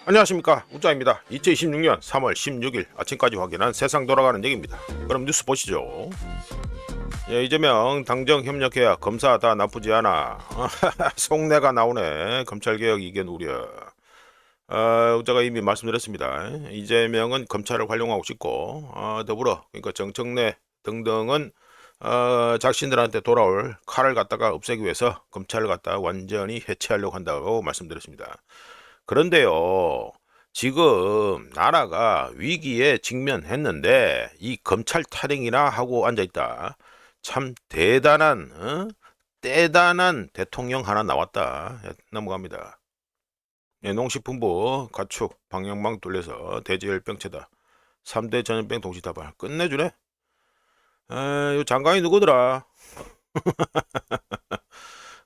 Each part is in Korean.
안녕하십니까, 우짜입니다. 2026년 3월 16일 아침까지 확인한 세상 돌아가는 얘기입니다. 그럼 뉴스 보시죠. 이재명 당정 협력해야 검사 다 나쁘지 않아. 속내가 나오네. 검찰개혁 이견 우려. 우짜가 이미 말씀드렸습니다. 이재명은 검찰을 활용하고 싶고, 더불어 그러니까 정청래 등등은 자신들한테 돌아올 칼을 갖다가 없애기 위해서 검찰을 갖다가 완전히 해체하려고 한다고 말씀드렸습니다. 그런데요, 지금 나라가 위기에 직면했는데 이 검찰 탈행이나 하고 앉아있다. 참 대단한, 대단한 대통령 하나 나왔다. 넘어갑니다. 농식품부 가축 방역망 뚫려서 돼지열병체다. 3대 전염병 동시다발 끝내주네. 요 장관이 누구더라?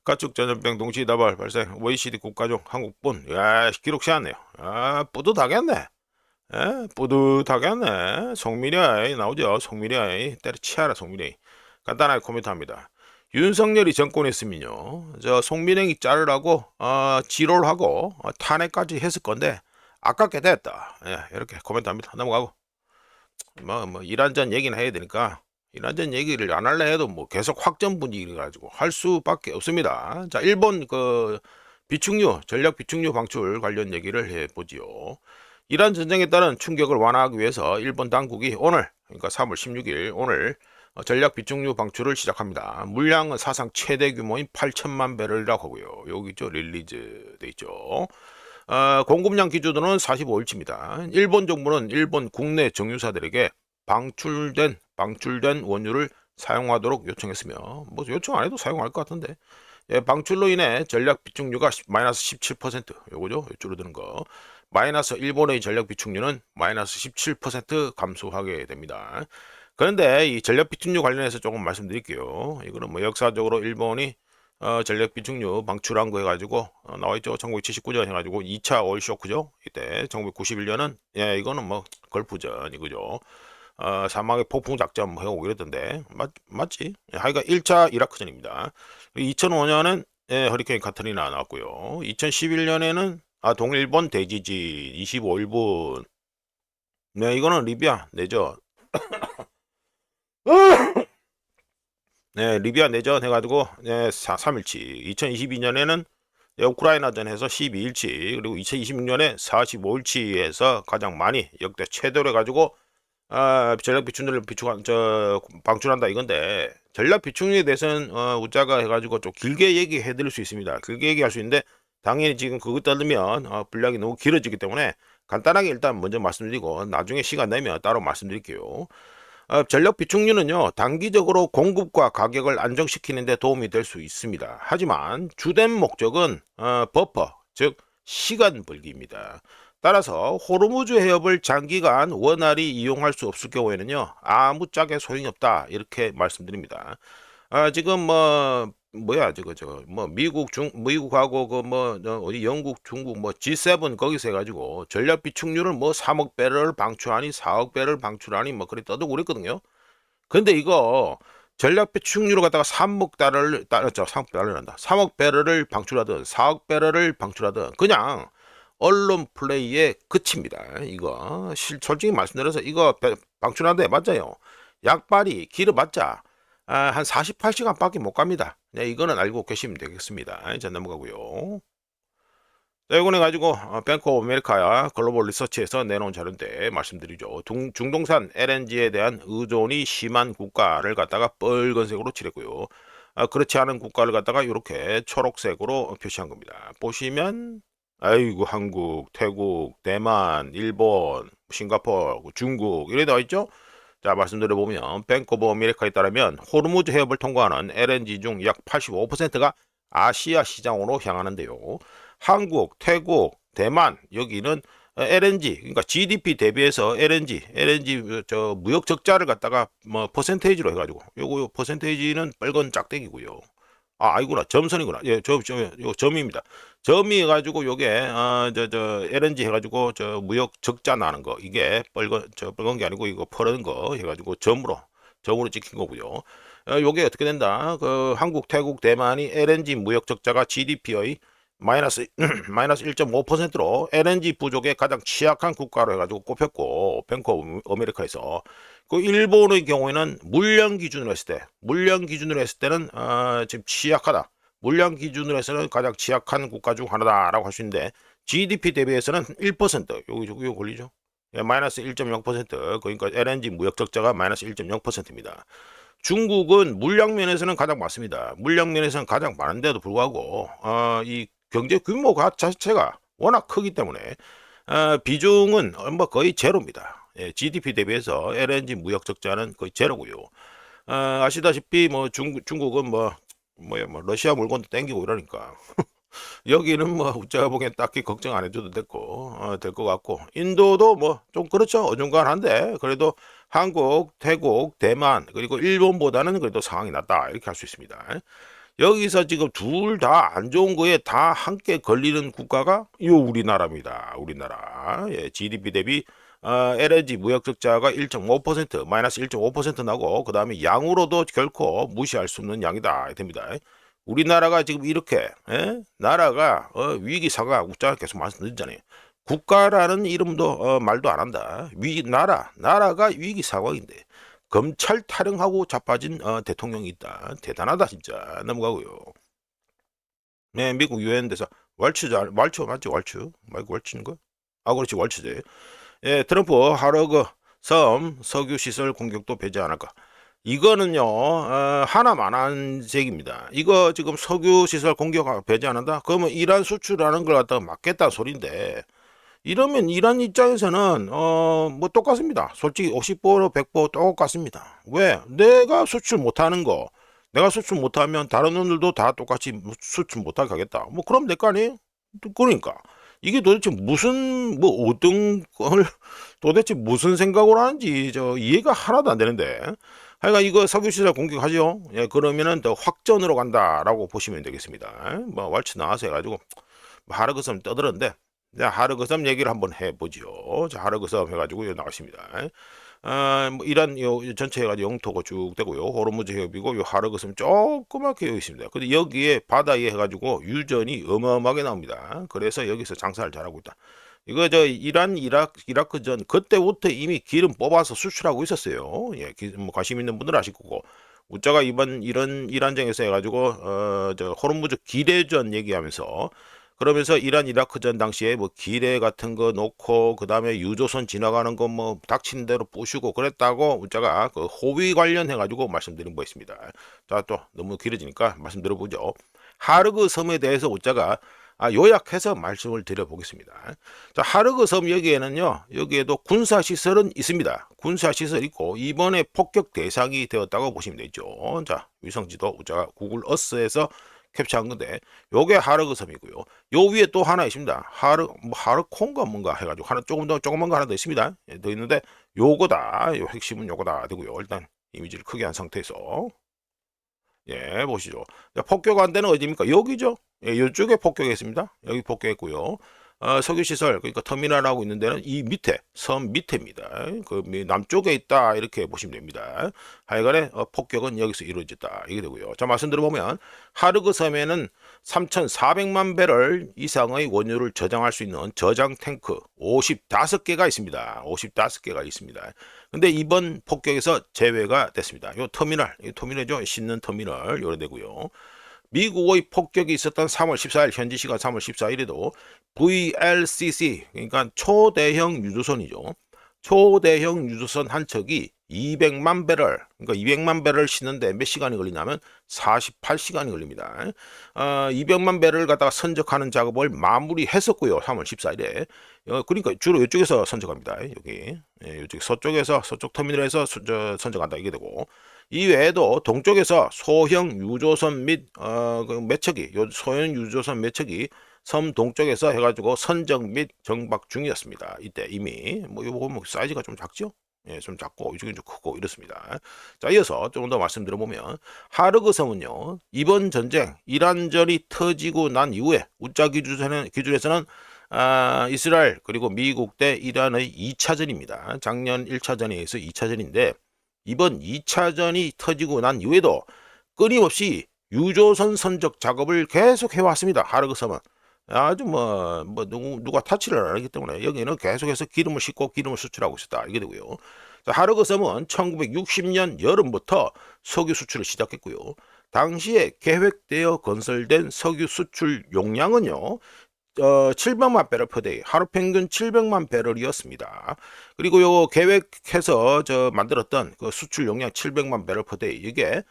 가축 전염병 동시다발 발생 OECD 국가중 한국분. 야, 기록 세웠네요. 뿌듯하겠네. 뿌듯하겠네. 송미래 나오죠. 송미래 때려치아라. 송미래. 간단하게 코멘트합니다. 윤석열이 정권에 있으면요, 저 송민행이 자르라고 지로를 하고 탄핵까지 했을 건데 아깝게 됐다. 이렇게 코멘트합니다. 넘어가고 이란전 얘기는 해야 되니까 이란전 얘기를 안 할래 해도 뭐 계속 확전 분위기 가지고 할 수밖에 없습니다. 자, 일본 그 비축유 전략 비축유 방출 관련 얘기를 해보지요. 이란 전쟁에 따른 충격을 완화하기 위해서 일본 당국이 오늘, 그러니까 3월 16일 오늘 전략 비축유 방출을 시작합니다. 물량은 사상 최대 규모인 8천만 배럴이라고 하고요. 여기 있죠, 릴리즈 돼 있죠. 공급량 기준으로는 45일치입니다. 일본 정부는 일본 국내 정유사들에게 방출된 원유를 사용하도록 요청했으며, 뭐 요청 안 해도 사용할 것 같은데, 방출로 인해 전략 비축유가 마이너스 17%, 요거죠, 줄어드는 거. 마이너스 일본의 전략 비축유는 마이너스 17% 감소하게 됩니다. 그런데 이 전략 비축유 관련해서 조금 말씀드릴게요. 이거는 뭐 역사적으로 일본이 전략 비축유 방출한 거 해가지고 나와있죠. 1979년 해가지고 2차 오일 쇼크죠. 이때 1991년은 이거는 뭐 걸프전 이거죠. 사막의 폭풍 작전 뭐 해오고 이랬던데 맞지? 하여간 1차 이라크전입니다. 2005년은 허리케인 카트리나 나왔고요. 2011년에는 동일본 대지진 25일분. 네, 이거는 리비아 내전. 네, 리비아 내전 해가지고 3일치. 2022년에는 우크라이나전에서 12일치, 그리고 2026년에 45일치에서 가장 많이 역대 최대로 해가지고 전략 비축률을 방출한다 이건데, 전략 비축률에 대해서는 우자가 해가지고 좀 길게 얘기해 드릴 수 있습니다. 길게 얘기할 수 있는데 당연히 지금 그것 따르면 분량이 너무 길어지기 때문에 간단하게 일단 먼저 말씀드리고 나중에 시간 내면 따로 말씀드릴게요. 전력 비축유는요, 단기적으로 공급과 가격을 안정시키는 데 도움이 될 수 있습니다. 하지만 주된 목적은 버퍼, 즉 시간 벌기입니다. 따라서 호르무즈 해협을 장기간 원활히 이용할 수 없을 경우에는요, 아무짝에 소용이 없다, 이렇게 말씀드립니다. 지금 뭐 미국하고 어디 영국, 중국 뭐 G7 거기서 해가지고 전략 비축률을 뭐 3억 배럴 방출하니 4억 배럴 방출하니 뭐 그래 떠들고 그랬거든요. 근데 이거 전략 비축률을 갖다가 3억 배럴을 한다. 3억 배럴을 방출하든 4억 배럴을 방출하든 그냥 언론 플레이에 그칩니다. 이거 솔직히 말씀드려서 이거 방출하는데 맞아요. 약발이 길어봤자 한 48시간밖에 못 갑니다. 이거는 알고 계시면 되겠습니다. 자, 넘어가고요. 자, 이거는 가지고 뱅크 오브 아메리카야 글로벌 리서치에서 내놓은 자료인데 말씀드리죠. 중동산 LNG에 대한 의존이 심한 국가를 갖다가 빨간색으로 칠했고요. 그렇지 않은 국가를 갖다가 이렇게 초록색으로 표시한 겁니다. 보시면 아이고, 한국, 태국, 대만, 일본, 싱가포르, 중국 이래 나와 있죠. 자, 말씀드려보면 뱅크 오브 아메리카에 따르면 호르무즈 해협을 통과하는 LNG 중 약 85%가 아시아 시장으로 향하는데요. 한국, 태국, 대만 여기는 LNG, 그러니까 GDP 대비해서 LNG 저 무역 적자를 갖다가 뭐 퍼센테이지로 해가지고 요거 퍼센테이지는 빨간 짝대기고요. 아이구나, 점선이구나. 요 점입니다. 점이 해가지고 요게 저 LNG 해가지고 저 무역 적자 나는 거, 이게 빨간 게 아니고 이거 퍼른 거 해가지고 점으로 찍힌 거고요. 요게 어떻게 된다? 그 한국, 태국, 대만이 LNG 무역 적자가 GDP의 마이너스 마이너스 1.5%로 LNG 부족에 가장 취약한 국가로 해가지고 꼽혔고, 뱅크 오브 아메리카에서. 그 일본의 경우에는 물량 기준으로 했을 때는 지금 취약하다. 물량 기준으로 해서는 가장 취약한 국가 중 하나다라고 할 수 있는데, GDP 대비해서는 1%, 요거 걸리죠? 예, 마이너스 1.0%, 그러니까 LNG 무역 적자가 마이너스 1.0%입니다. 중국은 물량 면에서는 가장 많습니다. 물량 면에서는 가장 많은데도 불구하고 이 경제 규모가 자체가 워낙 크기 때문에 비중은 뭐 거의 제로입니다. 예, GDP 대비해서 LNG 무역 적자는 거의 제로고요. 아시다시피 뭐 중국은 뭐 러시아 물건도 땡기고 이러니까 여기는 뭐 우리가 보기엔 딱히 걱정 안 해줘도 될 것 같고, 인도도 뭐 좀 그렇죠. 어중간한데 그래도 한국, 태국, 대만 그리고 일본보다는 그래도 상황이 낫다 이렇게 할 수 있습니다. 여기서 지금 둘 다 안 좋은 거에 다 함께 걸리는 국가가 이 우리나라입니다. 우리나라. 예, GDP 대비 LNG 무역 적자가 1.5% 마이너스 1.5% 나고, 그 다음에 양으로도 결코 무시할 수 없는 양이다 됩니다. 우리나라가 지금 이렇게 나라가 위기 상황, 우리가 계속 말씀드렸잖아요. 국가라는 이름도 말도 안 한다. 나라가 위기 상황인데 검찰 타령하고 자빠진 대통령이 있다. 대단하다 진짜. 넘어가고요. 네, 미국 유엔에서 왈츠 맞지? 왈츠 말고 왈츠인 거? 아, 그렇지, 왈츠제. 예, 트럼프 하러그 섬 석유 시설 공격도 배제 안 할까? 이거는요, 하나만 한 색입니다. 이거 지금 석유 시설 공격 배제 안 한다? 그러면 이란 수출하는 걸 갖다가 막겠다 소린데, 이러면 이란 입장에서는 뭐 똑같습니다. 솔직히 50% 100% 똑같습니다. 왜? 내가 수출 못하면 다른 놈들도 다 똑같이 수출 못하게 하겠다. 뭐 그럼 될 거 아니에요? 그러니까 이게 도대체 무슨 뭐 어떤 걸 도대체 무슨 생각으로 하는지 저 이해가 하나도 안 되는데, 하여간 이거 석유시설 공격하죠. 예, 그러면은 더 확전으로 간다라고 보시면 되겠습니다. 뭐 왈츠 나와서 해가지고 하르그섬 떠들었는데, 자, 하르그섬 얘기를 한번 해보죠. 자, 하르그섬 해가지고 나왔습니다. 뭐 이란 요 전체 해가지고 영토가 쭉 되고요. 호르무즈 해협이고 요 하르그섬 조그맣게 여기 있습니다. 근데 여기에 바다에 해가지고 유전이 어마어마하게 나옵니다. 그래서 여기서 장사를 잘하고 있다. 이거 저 이란 이라크 전 그때부터 이미 기름 뽑아서 수출하고 있었어요. 예, 뭐 관심 있는 분들 아실 거고. 우짜가 이번 이런 이란전에서 해가지고 저 호르무즈 기뢰전 얘기하면서, 그러면서 이란 이라크전 당시에 뭐 기뢰 같은 거 놓고 그 다음에 유조선 지나가는 거 뭐 닥친 대로 부수고 그랬다고 우짜가 그 호위 관련해 가지고 말씀드린 바 있습니다. 자, 또 너무 길어지니까 말씀드려보죠. 하르그 섬에 대해서 우짜가 요약해서 말씀을 드려보겠습니다. 자, 하르그 섬 여기에는요, 여기에도 군사시설은 있습니다. 군사시설 있고, 이번에 폭격 대상이 되었다고 보시면 되죠. 자, 위성지도 우짜가 구글 어스에서 캡처한 건데, 요게 하르그 섬이고요. 요 위에 또 하나 있습니다. 하르콘가 뭔가 해가지고 하나 조그만 거 하나 더 있습니다. 예, 더 있는데 요거다. 요 핵심은 요거다 되고요. 일단 이미지를 크게 한 상태에서 예, 보시죠. 자, 폭격 안 되는 어디입니까? 여기죠. 예, 이쪽에 폭격했습니다. 여기 폭격했고요. 석유시설, 그러니까 터미널하고 있는 데는 이 밑에, 섬 밑에입니다. 그 남쪽에 있다, 이렇게 보시면 됩니다. 하여간에 폭격은 여기서 이루어졌다, 이게 되고요. 자, 말씀드려보면, 하르그 섬에는 3,400만 배럴 이상의 원유를 저장할 수 있는 저장 탱크 55개가 있습니다. 55개가 있습니다. 근데 이번 폭격에서 제외가 됐습니다. 이 터미널이죠. 싣는 터미널, 요래 되고요. 미국의 폭격이 있었던 3월 14일, 현지 시간 3월 14일에도 VLCC, 그러니까 초대형 유조선이죠. 초대형 유조선 한 척이 200만 배럴, 그러니까 200만 배럴 싣는데 몇 시간이 걸리냐면 48시간이 걸립니다. 200만 배럴을 갖다가 선적하는 작업을 마무리했었고요. 3월 14일에. 그러니까 주로 이쪽에서 선적합니다. 여기. 예, 이쪽 서쪽 터미널에서 선적한다, 이게 되고. 이외에도 동쪽에서 소형 유조선 및 그 매척이 소형 유조선 매척이 섬 동쪽에서 해가지고 선적 및 정박 중이었습니다. 이때 이미 뭐 이거 보면 사이즈가 좀 작죠? 예, 좀 작고 이쪽이 좀 크고 이렇습니다. 자, 이어서 조금 더 말씀드려보면, 하르그 섬은요, 이번 전쟁 이란전이 터지고 난 이후에 우짜 기준에서는 이스라엘 그리고 미국 대 이란의 2차전입니다. 작년 1차전에 의해서 2차전인데, 이번 2차전이 터지고 난 이후에도 끊임없이 유조선 선적 작업을 계속 해왔습니다. 하르그 섬은. 아주 누가 타치를 안 하기 때문에 여기는 계속해서 기름을 싣고 기름을 수출하고 있었다. 이게 되고요. 자, 하르그섬은 1960년 여름부터 석유 수출을 시작했고요. 당시에 계획되어 건설된 석유 수출 용량은요. 700만 배럴 per day, 하루 평균 700만 배럴이었습니다. 그리고 요 계획해서 만들었던 그 수출 용량 700만 배럴 per day, 이게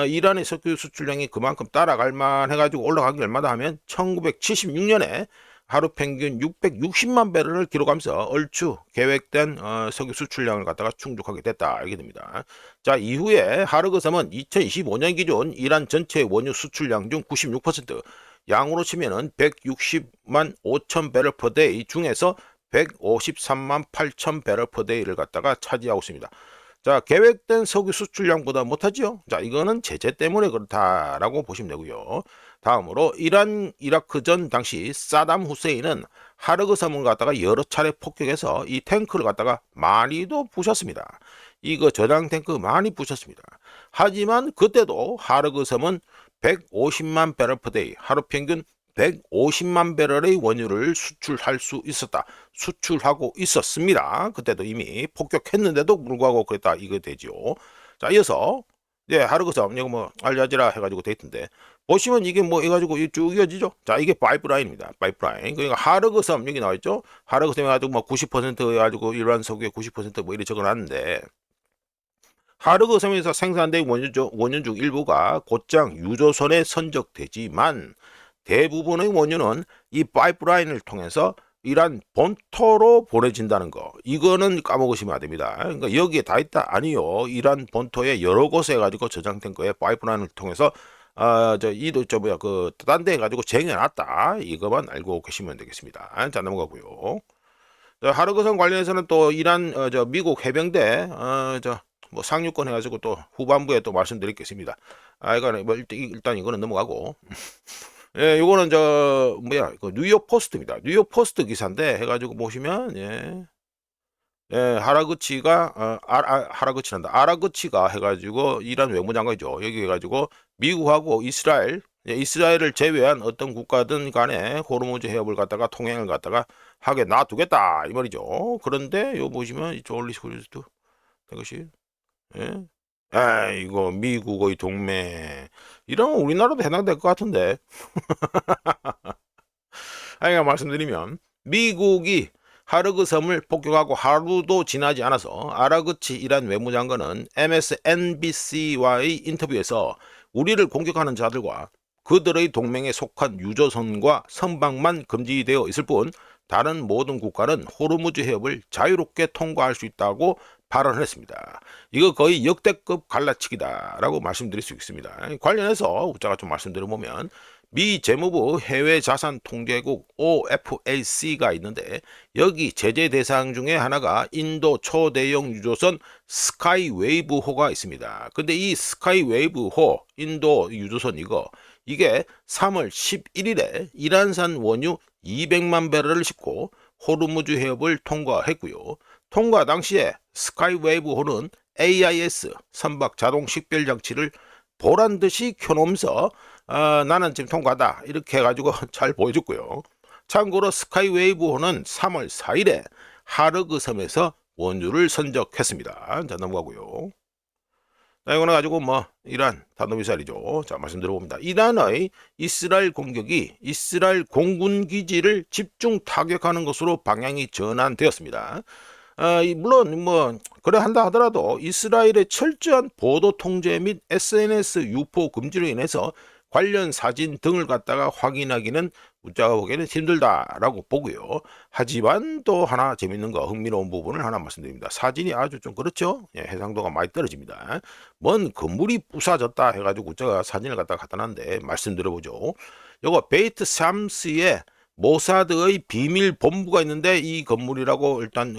이란의 석유 수출량이 그만큼 따라갈 만 해가지고 올라가기 얼마다 하면 1976년에 하루 평균 660만 배럴을 기록하면서 얼추 계획된 석유 수출량을 갖다가 충족하게 됐다. 이게 됩니다. 자, 이후에 하르그섬은 2025년 기준 이란 전체 원유 수출량 중 96%, 양으로 치면은 160만 5천 배럴 per day 중에서 153만 8천 배럴 per day를 갖다가 차지하고 있습니다. 자, 계획된 석유 수출량보다 못하지요. 자, 이거는 제재 때문에 그렇다라고 보시면 되고요. 다음으로 이란 이라크전 당시 사담 후세인은 하르그섬을 갖다가 여러 차례 폭격해서 이 탱크를 갖다가 많이도 부셨습니다. 이거 저장 탱크 많이 부셨습니다. 하지만 그때도 하르그섬은 150만 배럴 per day, 하루 평균 150만 배럴의 원유를 수출할 수 있었다. 수출하고 있었습니다. 그때도 이미 폭격했는데도 불구하고 그랬다. 이거 되죠. 자, 이어서 하르그섬 이거 뭐 알자지라 해가지고 돼 있던데 보시면 이게 뭐 해가지고 쭉 이어지죠. 자, 이게 파이프라인입니다. 파이프라인. 그러니까 하르그섬 여기 나와 있죠. 하르그섬 해가지고 뭐 90% 해가지고 이란 석유의 90%뭐 이래 적어놨는데. 하르그섬에서 생산된 원유 중 일부가 곧장 유조선에 선적되지만 대부분의 원유는 이 파이프라인을 통해서 이란 본토로 보내진다는 거, 이거는 까먹으시면 안 됩니다. 그러니까 여기에 다 있다 아니요. 이란 본토에 여러 곳에 가지고 저장된 거에 파이프라인을 통해서 딴 데 가지고 쟁여놨다. 이거만 알고 계시면 되겠습니다. 자, 넘어가고요. 하르그섬 관련해서는 또 이란 미국 해병대 뭐 상류권 해가지고 또 후반부에 또 말씀드리겠습니다. 이거는 뭐 일단 이거는 넘어가고. 예, 요거는 그 뉴욕 포스트입니다. 뉴욕 포스트 기사인데 해가지고 보시면 아라그치가 해가지고 이란 외무장관이죠. 여기 해가지고 미국하고 이스라엘을 제외한 어떤 국가든 간에 호르무즈 해협을 갖다가 통행을 갖다가 하게 놔두겠다 이 말이죠. 그런데 요 보시면 이 졸리스크루즈도 이것이 이거 미국의 동맹 이러면 우리나라도 해당될 것 같은데. 아이가 말씀드리면 미국이 하르그섬을 폭격하고 하루도 지나지 않아서 아라그치 이란 외무장관은 MSNBC와의 인터뷰에서 우리를 공격하는 자들과 그들의 동맹에 속한 유조선과 선박만 금지되어 있을 뿐 다른 모든 국가는 호르무즈 해협을 자유롭게 통과할 수 있다고 발언을 했습니다. 이거 거의 역대급 갈라치기다라고 말씀드릴 수 있습니다. 관련해서 제가 좀 말씀드려보면 미 재무부 해외자산통제국 OFAC가 있는데 여기 제재 대상 중에 하나가 인도 초대형 유조선 스카이웨이브호가 있습니다. 근데 이 스카이웨이브호 인도 유조선 이게 3월 11일에 이란산 원유 200만 배럴을 싣고 호르무즈 해협을 통과했고요. 통과 당시에 스카이웨이브호는 AIS 선박 자동 식별 장치를 보란듯이 켜놓으면서 나는 지금 통과다 이렇게 해가지고 잘 보여줬고요. 참고로 스카이웨이브호는 3월 4일에 하르그섬에서 원유를 선적했습니다. 자, 넘어가고요. 자, 이거는 가지고 이란 탄도미사일이죠. 자, 말씀드려봅니다. 이란의 이스라엘 공격이 이스라엘 공군 기지를 집중 타격하는 것으로 방향이 전환되었습니다. 물론 그래 한다 하더라도 이스라엘의 철저한 보도 통제 및 SNS 유포 금지로 인해서 관련 사진 등을 갖다가 확인하기는 우리가 보기에는 힘들다라고 보고요. 하지만 또 하나 재밌는 거 흥미로운 부분을 하나 말씀드립니다. 사진이 아주 좀 그렇죠. 해상도가 많이 떨어집니다. 먼 건물이 부사졌다 해가지고 제가 사진을 갖다가 갖다 놨는데 말씀드려보죠. 요거 베이트 샴스의 모사드의 비밀 본부가 있는데 이 건물이라고 일단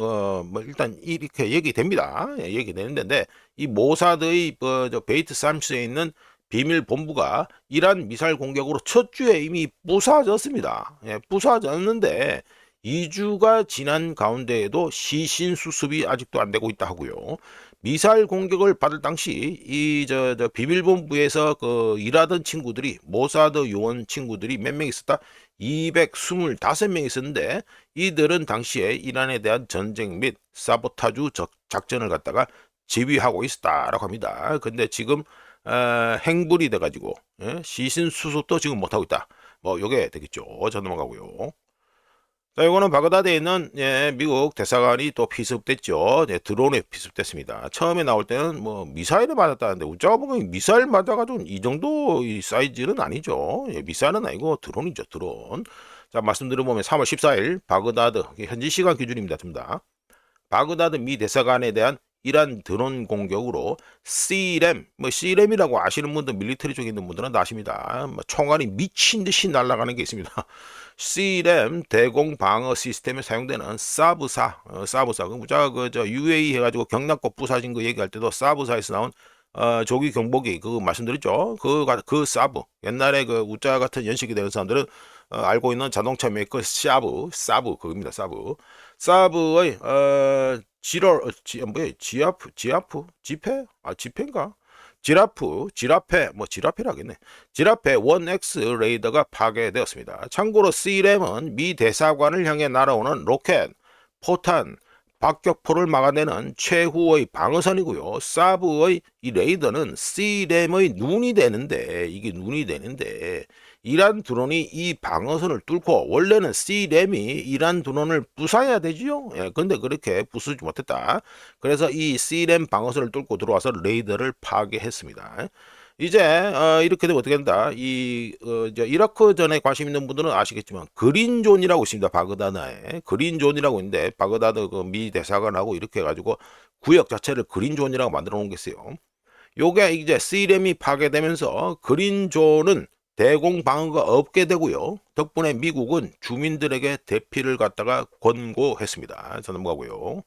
이렇게 얘기됩니다. 얘기되는데 이 모사드의 베이트 샴스에 있는 비밀 본부가 이란 미사일 공격으로 첫 주에 이미 부사졌습니다. 부사졌는데 2주가 지난 가운데에도 시신 수습이 아직도 안 되고 있다 하고요. 미사일 공격을 받을 당시 이 저 비밀본부에서 그 일하던 친구들이 모사드 요원 친구들이 몇 명 있었다? 225명 있었는데 이들은 당시에 이란에 대한 전쟁 및 사보타주 작전을 갖다가 지휘하고 있었다라고 합니다. 근데 지금 행불이 돼가지고 시신 수습도 지금 못하고 있다. 뭐 요게 되겠죠. 저 넘어가고요. 자, 이거는 바그다드에 있는 미국 대사관이 또 피습됐죠. 드론에 피습됐습니다. 처음에 나올 때는 뭐 미사일을 맞았다는데 우짜가 보면 미사일 맞아가지고 이 정도 이 사이즈는 아니죠. 미사일은 아니고 드론이죠. 드론. 자, 말씀드려보면 3월 14일 바그다드 현지 시간 기준입니다. 듭니다. 바그다드 미 대사관에 대한 이란 드론 공격으로 C램, 뭐 C램이라고 아시는 분들, 밀리터리 쪽에 있는 분들은 다 아십니다. 뭐 총알이 미친 듯이 날아가는 게 있습니다. C램 대공 방어 시스템에 사용되는 사브사, 사브사, 그저 UAE 해가지고 경납고 부사진 거 얘기할 때도 사브사에서 나온 조기 경보기 그거 말씀드렸죠. 그 사브 옛날에 그 우짜 같은 연식이 되는 사람들은 알고 있는 자동차 메이커 사브 그겁니다. 사브의 지페? 지페인가? 지라페라겠네. 지라페 1X 레이더가 파괴되었습니다. 참고로 C램은 미 대사관을 향해 날아오는 로켓, 포탄, 박격포를 막아내는 최후의 방어선이고요. 사브의 이 레이더는 C램의 눈이 되는데 이란 드론이 이 방어선을 뚫고 원래는 C램이 이란 드론을 부숴야 되지요. 근데 그렇게 부수지 못했다. 그래서 이 C램 방어선을 뚫고 들어와서 레이더를 파괴했습니다. 이제 이렇게 되면 어떻게 된다. 이라크 전에 관심 있는 분들은 아시겠지만 그린존이라고 있습니다. 바그다드에 그린존이라고 있는데 바그다드 그 미 대사관하고 이렇게 해가지고 구역 자체를 그린존이라고 만들어 놓은 게 있어요. 요게 이제 C램이 파괴되면서 그린존은 대공 방어가 없게 되고요. 덕분에 미국은 주민들에게 대피를 갖다가 권고했습니다. 자, 넘어가고요.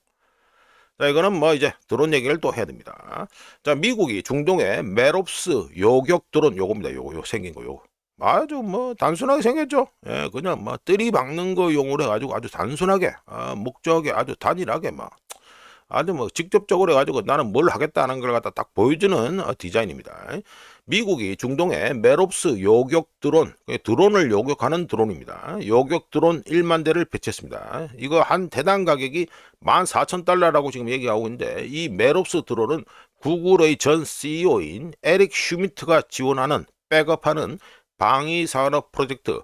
자, 이거는 뭐 이제 드론 얘기를 또 해야 됩니다. 자, 미국이 중동에 메롭스 요격 드론 요겁니다. 요거 생긴 거 요거. 아주 뭐 단순하게 생겼죠. 그냥 뭐 들이박는 거 용으로 해가지고 아주 단순하게 목적이 아주 단일하게 막 아주 뭐 직접적으로 해가지고 나는 뭘 하겠다는 걸 갖다 딱 보여주는 디자인입니다. 미국이 중동에 메롭스 요격 드론을 요격하는 드론입니다. 요격 드론 1만 대를 배치했습니다. 이거 한 대당 가격이 14,000달러라고 지금 얘기하고 있는데 이 메롭스 드론은 구글의 전 CEO인 에릭 슈미트가 지원하는 백업하는 방위산업 프로젝트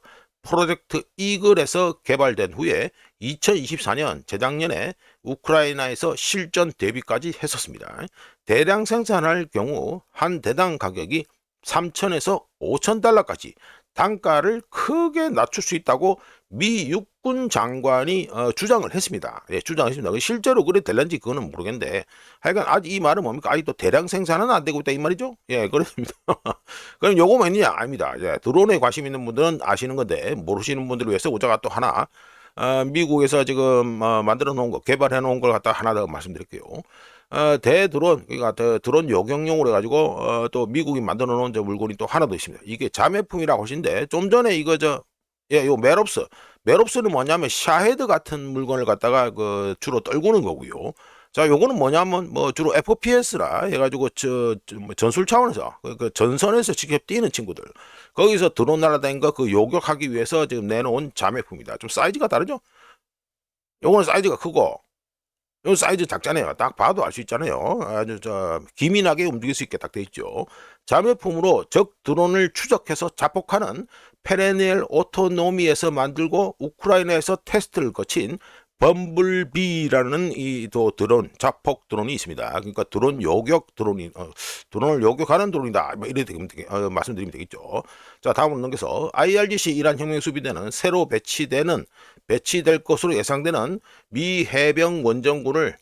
이글에서 개발된 후에 2024년 재작년에 우크라이나에서 실전 대비까지 했었습니다. 대량 생산할 경우 한 대당 가격이 3,000에서 5,000달러까지 단가를 크게 낮출 수 있다고 미 육군 장관이 주장을 했습니다. 주장했습니다. 실제로 그래 될런지 그거는 모르겠는데 하여간 아직 이 말은 뭡니까? 아직도 대량 생산은 안 되고 있다 이 말이죠? 그렇습니다. 그럼 요거 뭐냐? 아닙니다. 드론에 관심 있는 분들은 아시는 건데 모르시는 분들을 위해서 오자가 또 하나 미국에서 지금 만들어 놓은 거 개발해 놓은 걸 갖다 하나 더 말씀드릴게요. 대드론 그러니까 드론 요격용으로 해가지고 또 미국이 만들어 놓은 물건이 또 하나 더 있습니다. 이게 자매품이라고 하신데 좀 전에 이거 요 메롭스는 뭐냐면 샤헤드 같은 물건을 갖다가 그 주로 떨구는 거고요. 자, 요거는 뭐냐면 뭐 주로 FPS라 해가지고 뭐 전술 차원에서 그 전선에서 직접 뛰는 친구들 거기서 드론 날아다니는 거 그 요격하기 위해서 지금 내놓은 자매품이다. 좀 사이즈가 다르죠? 요거는 사이즈가 크고 요 사이즈 작잖아요. 딱 봐도 알 수 있잖아요. 아주 기민하게 움직일 수 있게 딱 돼 있죠. 자매품으로 적 드론을 추적해서 자폭하는 페레니엘 오토노미에서 만들고 우크라이나에서 테스트를 거친 범블비라는 이 드론 자폭 드론이 있습니다. 그러니까 드론 요격 드론이 드론을 요격하는 드론이다. 뭐 이렇게 말씀드리면 되겠죠. 자, 다음으로 넘겨서 IRGC 이란 혁명 수비대는 새로 배치될 것으로 예상되는 미 해병 원정군을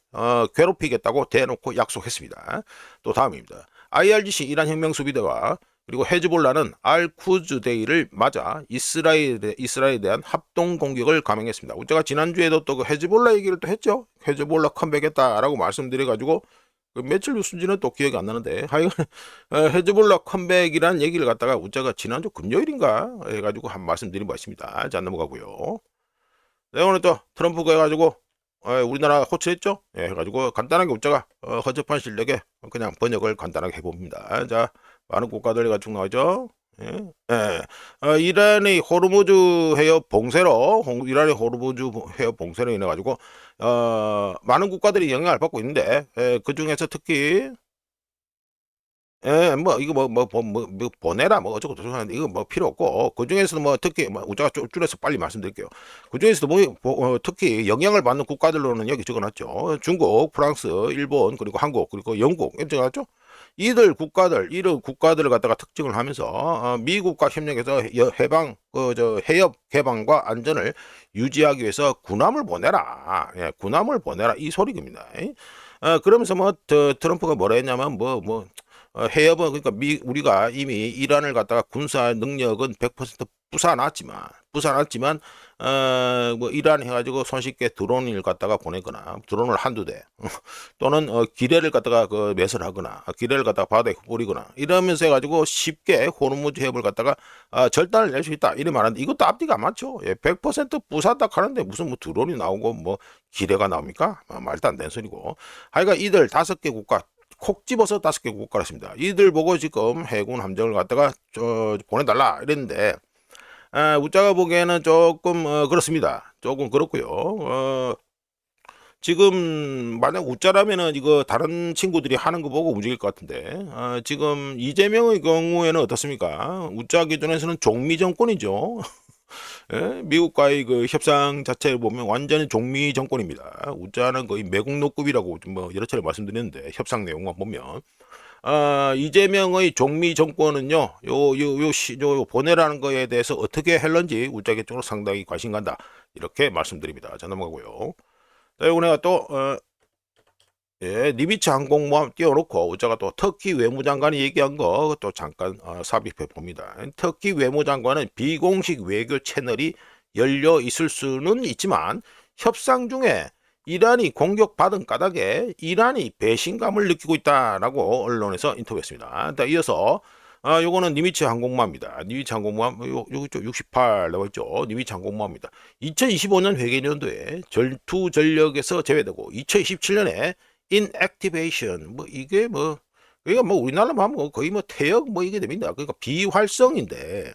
괴롭히겠다고 대놓고 약속했습니다. 또 다음입니다. IRGC 이란 혁명 수비대와 그리고 헤즈볼라는 알쿠즈데이를 맞아 이스라엘에 대한 합동 공격을 감행했습니다. 제가 지난주에도 또 그 헤즈볼라 얘기를 또 했죠. 헤즈볼라 컴백했다라고 말씀드려가지고 그 며칠 뉴스인지는 또 기억이 안 나는데 하여간 헤즈볼라 컴백이라는 얘기를 갖다가 제가 지난주 금요일인가 해가지고 한 말씀드린 바 있습니다. 자, 넘어가고요. 네, 오늘 또 트럼프가 해가지고 우리나라 호출했죠? 예, 해가지고 간단하게 우짜가 허접한 실력에 그냥 번역을 간단하게 해봅니다. 자, 많은 국가들 가지고 나오죠. 예, 예. 이란의 호르무즈 해협 봉쇄로 이란의 호르무즈 해협 봉쇄로 인해 가지고 많은 국가들이 영향을 받고 있는데 그 중에서 특히 예, 뭐, 이거 뭐 보내라, 뭐, 어쩌고 저쩌고 하는데, 이거 뭐 필요 없고, 그 중에서도 뭐, 특히, 뭐, 우리가 줄여서 빨리 말씀드릴게요. 그 중에서도 특히 영향을 받는 국가들로는 여기 적어놨죠. 중국, 프랑스, 일본, 그리고 한국, 그리고 영국, 이렇게 적어놨죠. 이들 국가들을 갖다가 특징을 하면서, 미국과 협력해서 해협 개방과 안전을 유지하기 위해서 군함을 보내라. 예, 군함을 보내라. 이 소리입니다. 그러면서 뭐, 트럼프가 뭐라 했냐면, 해협은 그러니까 우리가 이미 이란을 갖다가 군사 능력은 100% 부사놨지만 뭐 이란 해가지고 손쉽게 드론을 갖다가 보내거나 드론을 한두 대 또는 기뢰를 갖다가 매설하거나 기뢰를 갖다가 바다에 뿌리거나 이러면서 해가지고 쉽게 호르무즈 해협을 갖다가 절단을 낼 수 있다 이래 말하는데 이것도 앞뒤가 안 맞죠. 예, 100% 부사다 하는데 무슨 뭐 드론이 나오고 뭐 기뢰가 나옵니까? 말도 안 되는 소리고. 하여간 이들 5개 국가 콕 집어서 5개 국가를 했습니다. 이들 보고 지금 해군 함정을 갖다가 보내달라 이랬는데 우짜가 보기에는 조금 그렇습니다. 조금 그렇고요. 지금 만약 우짜라면은 이거 다른 친구들이 하는 거 보고 움직일 것 같은데 지금 이재명의 경우에는 어떻습니까? 우짜 기준에서는 종미 정권이죠. 예? 미국과의 그 협상 자체를 보면 완전히 종미 정권입니다. 우짜는 거의 매국노급이라고 뭐 여러 차례 말씀드렸는데 협상 내용만 보면 이재명의 종미 정권은요 요 보내라는 거에 대해서 어떻게 했는지 우짜 쪽으로 상당히 관심 간다 이렇게 말씀드립니다. 자 넘어가고요. 자 요거 내가 또 예, 니미츠 항공모함 띄워놓고 우짜가 또 터키 외무장관이 얘기한 거 또 잠깐 삽입해 봅니다. 터키 외무장관은 비공식 외교 채널이 열려 있을 수는 있지만 협상 중에 이란이 공격받은 까닭에 이란이 배신감을 느끼고 있다라고 언론에서 인터뷰했습니다. 이어서 요거는 니미츠 항공모함입니다. 니미츠 항공모함 여기 68 나와 있죠. 니미츠 항공모함입니다. 2025년 회계연도에 전투 전력에서 제외되고 2027년에 inactivation 이게 그러니까 우리나라로 하면 거의 퇴역 이게 됩니다. 그러니까 비활성인데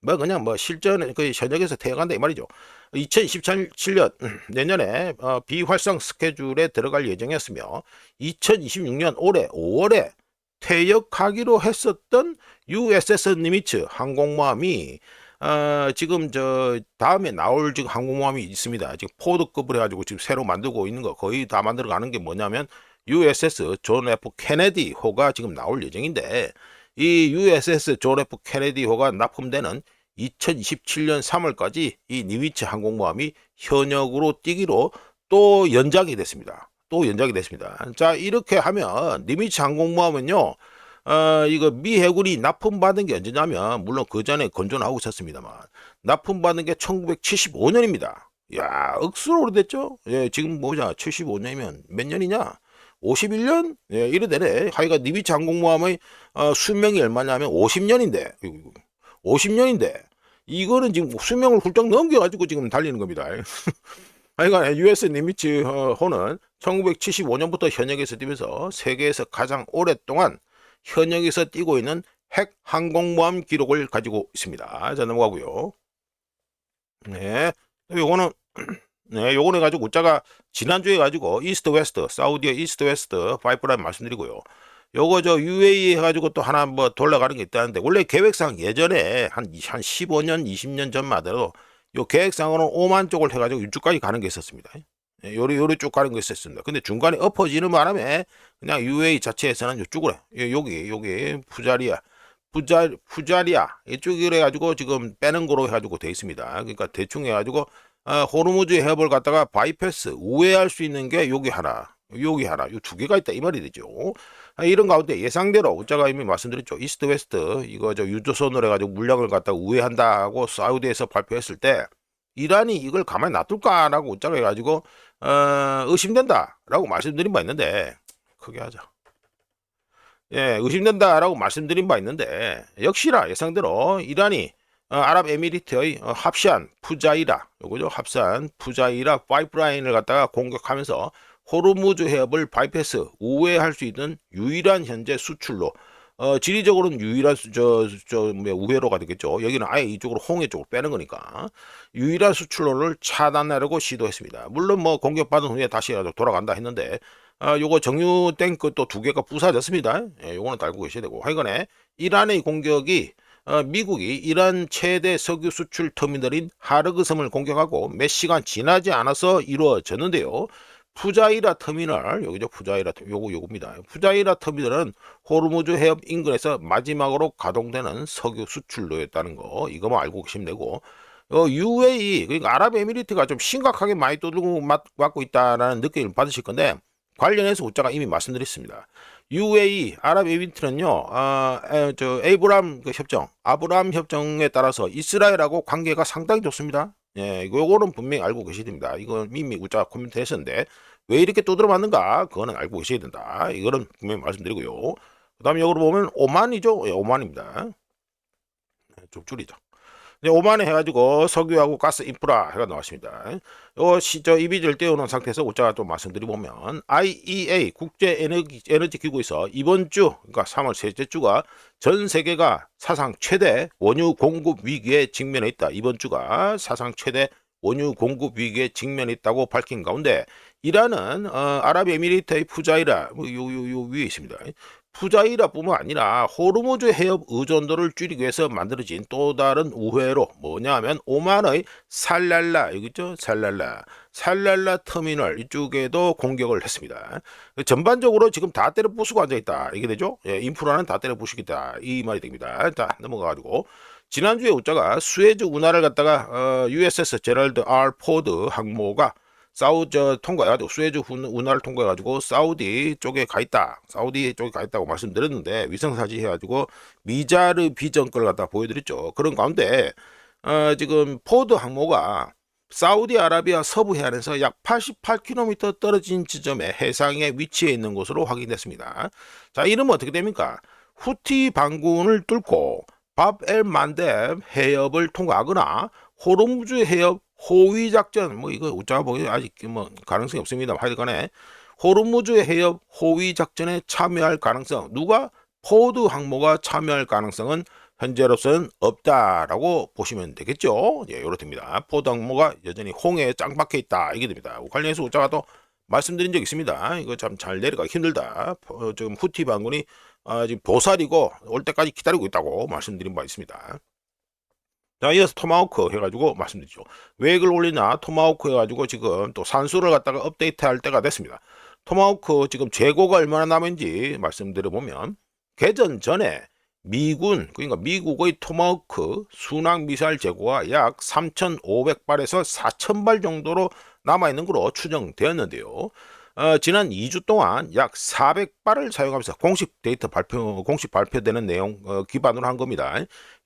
그냥 실전 현역에서 퇴역한다 이 말이죠. 2027년 내년에 비활성 스케줄에 들어갈 예정이었으며 2026년 올해 5월에 퇴역하기로 했었던 USS 니미츠 항공모함이 지금 다음에 나올 지금 항공모함이 있습니다. 지금 포드급을 해가지고 지금 새로 만들고 있는 거 거의 다 만들어 가는 게 뭐냐면 USS 존 F 케네디호가 지금 나올 예정인데 이 USS 존 F 케네디호가 납품되는 2027년 3월까지 이 니미츠 항공모함이 현역으로 뛰기로 또 연장이 됐습니다. 자 이렇게 하면 니미츠 항공모함은요 이거 미 해군이 납품받은 게 언제냐면 물론 그 전에 건조하고 있었습니다만 납품받은 게 1975년입니다. 야 억수로 오래됐죠. 예, 지금 75년이면 몇 년이냐 51년 예, 이래 되네. 하여간 니미츠 항공모함의 수명이 얼마냐면 50년인데 이거는 지금 수명을 훌쩍 넘겨가지고 지금 달리는 겁니다. 하여간 US 니미츠 호는 1975년부터 현역에서 뛰면서 세계에서 가장 오랫동안 현역에서 뛰고 있는 핵 항공모함 기록을 가지고 있습니다. 자 넘어가고요. 네, 요거는 요거는 가지고 우짜가 지난주에 가지고 이스트 웨스트 사우디의 이스트 웨스트 파이프라인 말씀드리고요. 요거 UAE 해가지고 또 하나 돌아가는 게 있다는데 원래 계획상 예전에 한 15년 20년 전마다도 요 계획상으로는 오만 쪽을 해가지고 이쪽까지 가는 게 있었습니다. 요리 쭉 가는 게 있었습니다. 근데 중간에 엎어지는 바람에 그냥 UAE 자체에서는 이쪽으로 여기 푸자리아 이쪽으로 해가지고 지금 빼는 거로 해가지고 돼 있습니다. 그러니까 대충 해가지고 호르무즈 해협을 갖다가 바이패스 우회할 수 있는 게 여기 하나 요 2개가 있다 이 말이 되죠. 이런 가운데 예상대로 우짜가 이미 말씀드렸죠. 이스트 웨스트 이거 유조선으로 해가지고 물량을 갖다가 우회한다고 사우디에서 발표했을 때 이란이 이걸 가만히 놔둘까라고 우짜가 해가지고 의심된다라고 말씀드린 바 있는데 크게 하자. 예, 의심된다라고 말씀드린 바 있는데 역시나 예상대로 이란이 아랍에미리트의 합산 푸자이라 요거죠. 합산 푸자이라 파이프라인을 갖다가 공격하면서 호르무즈 해협을 바이패스 우회할 수 있는 유일한 현재 수출로 지리적으로는 유일한 우회로가 되겠죠. 여기는 아예 이쪽으로 홍해 쪽으로 빼는 거니까 유일한 수출로를 차단하려고 시도했습니다. 물론 뭐 공격받은 후에 다시 돌아간다 했는데 요거 정유 탱크 또 두 개가 부사졌습니다. 예, 요거는 알고 계셔야 되고 하여간에 이란의 공격이 미국이 이란 최대 석유 수출 터미널인 하르그 섬을 공격하고 몇 시간 지나지 않아서 이루어졌는데요. 푸자이라 터미널 여기죠. 푸자이라 요겁니다. 푸자이라 터미널은 호르무즈 해협 인근에서 마지막으로 가동되는 석유 수출로였다는 거 이거만 알고 계시면 되고 UAE 그러니까 아랍에미리트가 좀 심각하게 많이 두들고 맞고 있다라는 느낌을 받으실 건데 관련해서 우자가 이미 말씀드렸습니다. UAE 아랍에미리트는요, 에이브람 협정, 아브람 협정에 따라서 이스라엘하고 관계가 상당히 좋습니다. 예, 요거는 분명히 알고 계셔야 됩니다. 이건 이미 우자가 코멘트 했었는데 왜 이렇게 두드려 맞는가? 그거는 알고 계셔야 된다. 이거는 분명히 말씀드리고요. 그다음에 여기로 보면 오만이죠. 예, 오만입니다. 좀 줄이죠. 오만에 해가지고 석유하고 가스 인프라 해가 나왔습니다. 이비를 떼어놓은 상태에서 우자가 또 말씀드리보면 IEA 국제 에너지 기구에서 이번 주 그러니까 3월 셋째 주가 전 세계가 사상 최대 원유 공급 위기에 직면해 있다. 이번 주가 사상 최대 원유 공급 위기에 직면해 있다고 밝힌 가운데 이란은 아랍에미리트의 푸자이라 요 위에 있습니다. 푸자이라뿐만 아니라 호르무즈 해협 의존도를 줄이기 위해서 만들어진 또 다른 우회로 뭐냐 하면 오만의 살랄라 여기 있죠. 살랄라 터미널 이쪽에도 공격을 했습니다. 전반적으로 지금 다 때려 부수고 앉아있다 이게 되죠. 예, 인프라는 다 때려 부수겠다 이 말이 됩니다. 자 넘어가가지고 지난주에 우자가 수에즈 운하를 갖다가 USS 제럴드 R 포드 항모가 통과해가지고 수에즈 운하를 통과해가지고 사우디 쪽에 가 있다고 말씀드렸는데 위성사진 해가지고 미자르 비전 걸 갖다 보여드렸죠. 그런 가운데 지금 포드 항모가 사우디아라비아 서부 해안에서 약 88km 떨어진 지점에 해상에 위치해 있는 것으로 확인됐습니다. 자, 이러면 어떻게 됩니까? 후티 반군을 뚫고 밥엘 만뎁 해협을 통과하거나 호르무즈 해협 호위 작전 뭐 이거 우자가 보기 아직 뭐 가능성이 없습니다. 하여간에 호르무즈 해협 호위 작전에 참여할 가능성 누가 포드 항모가 참여할 가능성은 현재로서는 없다라고 보시면 되겠죠. 예, 이렇답니다. 포드 항모가 여전히 홍해에 짱 박혀 있다 이게 됩니다. 관련해서 우자가 또 말씀드린 적 있습니다. 이거 참 잘 내려가기 힘들다. 지금 후티 반군이 지금 보살이고 올 때까지 기다리고 있다고 말씀드린 바 있습니다. 자, 이어서 토마호크 해가지고 말씀드리죠. 왜 이걸 올리냐? 토마호크 해가지고 지금 또 산수를 갖다가 업데이트할 때가 됐습니다. 토마호크 지금 재고가 얼마나 남은지 말씀드려보면 개전 전에 미군 그러니까 미국의 토마호크 순항 미사일 재고가 약 3,500발에서 4,000발 정도로 남아있는 것으로 추정되었는데요. 지난 2주 동안 약 400발을 사용하면서 공식 발표되는 내용 기반으로 한 겁니다.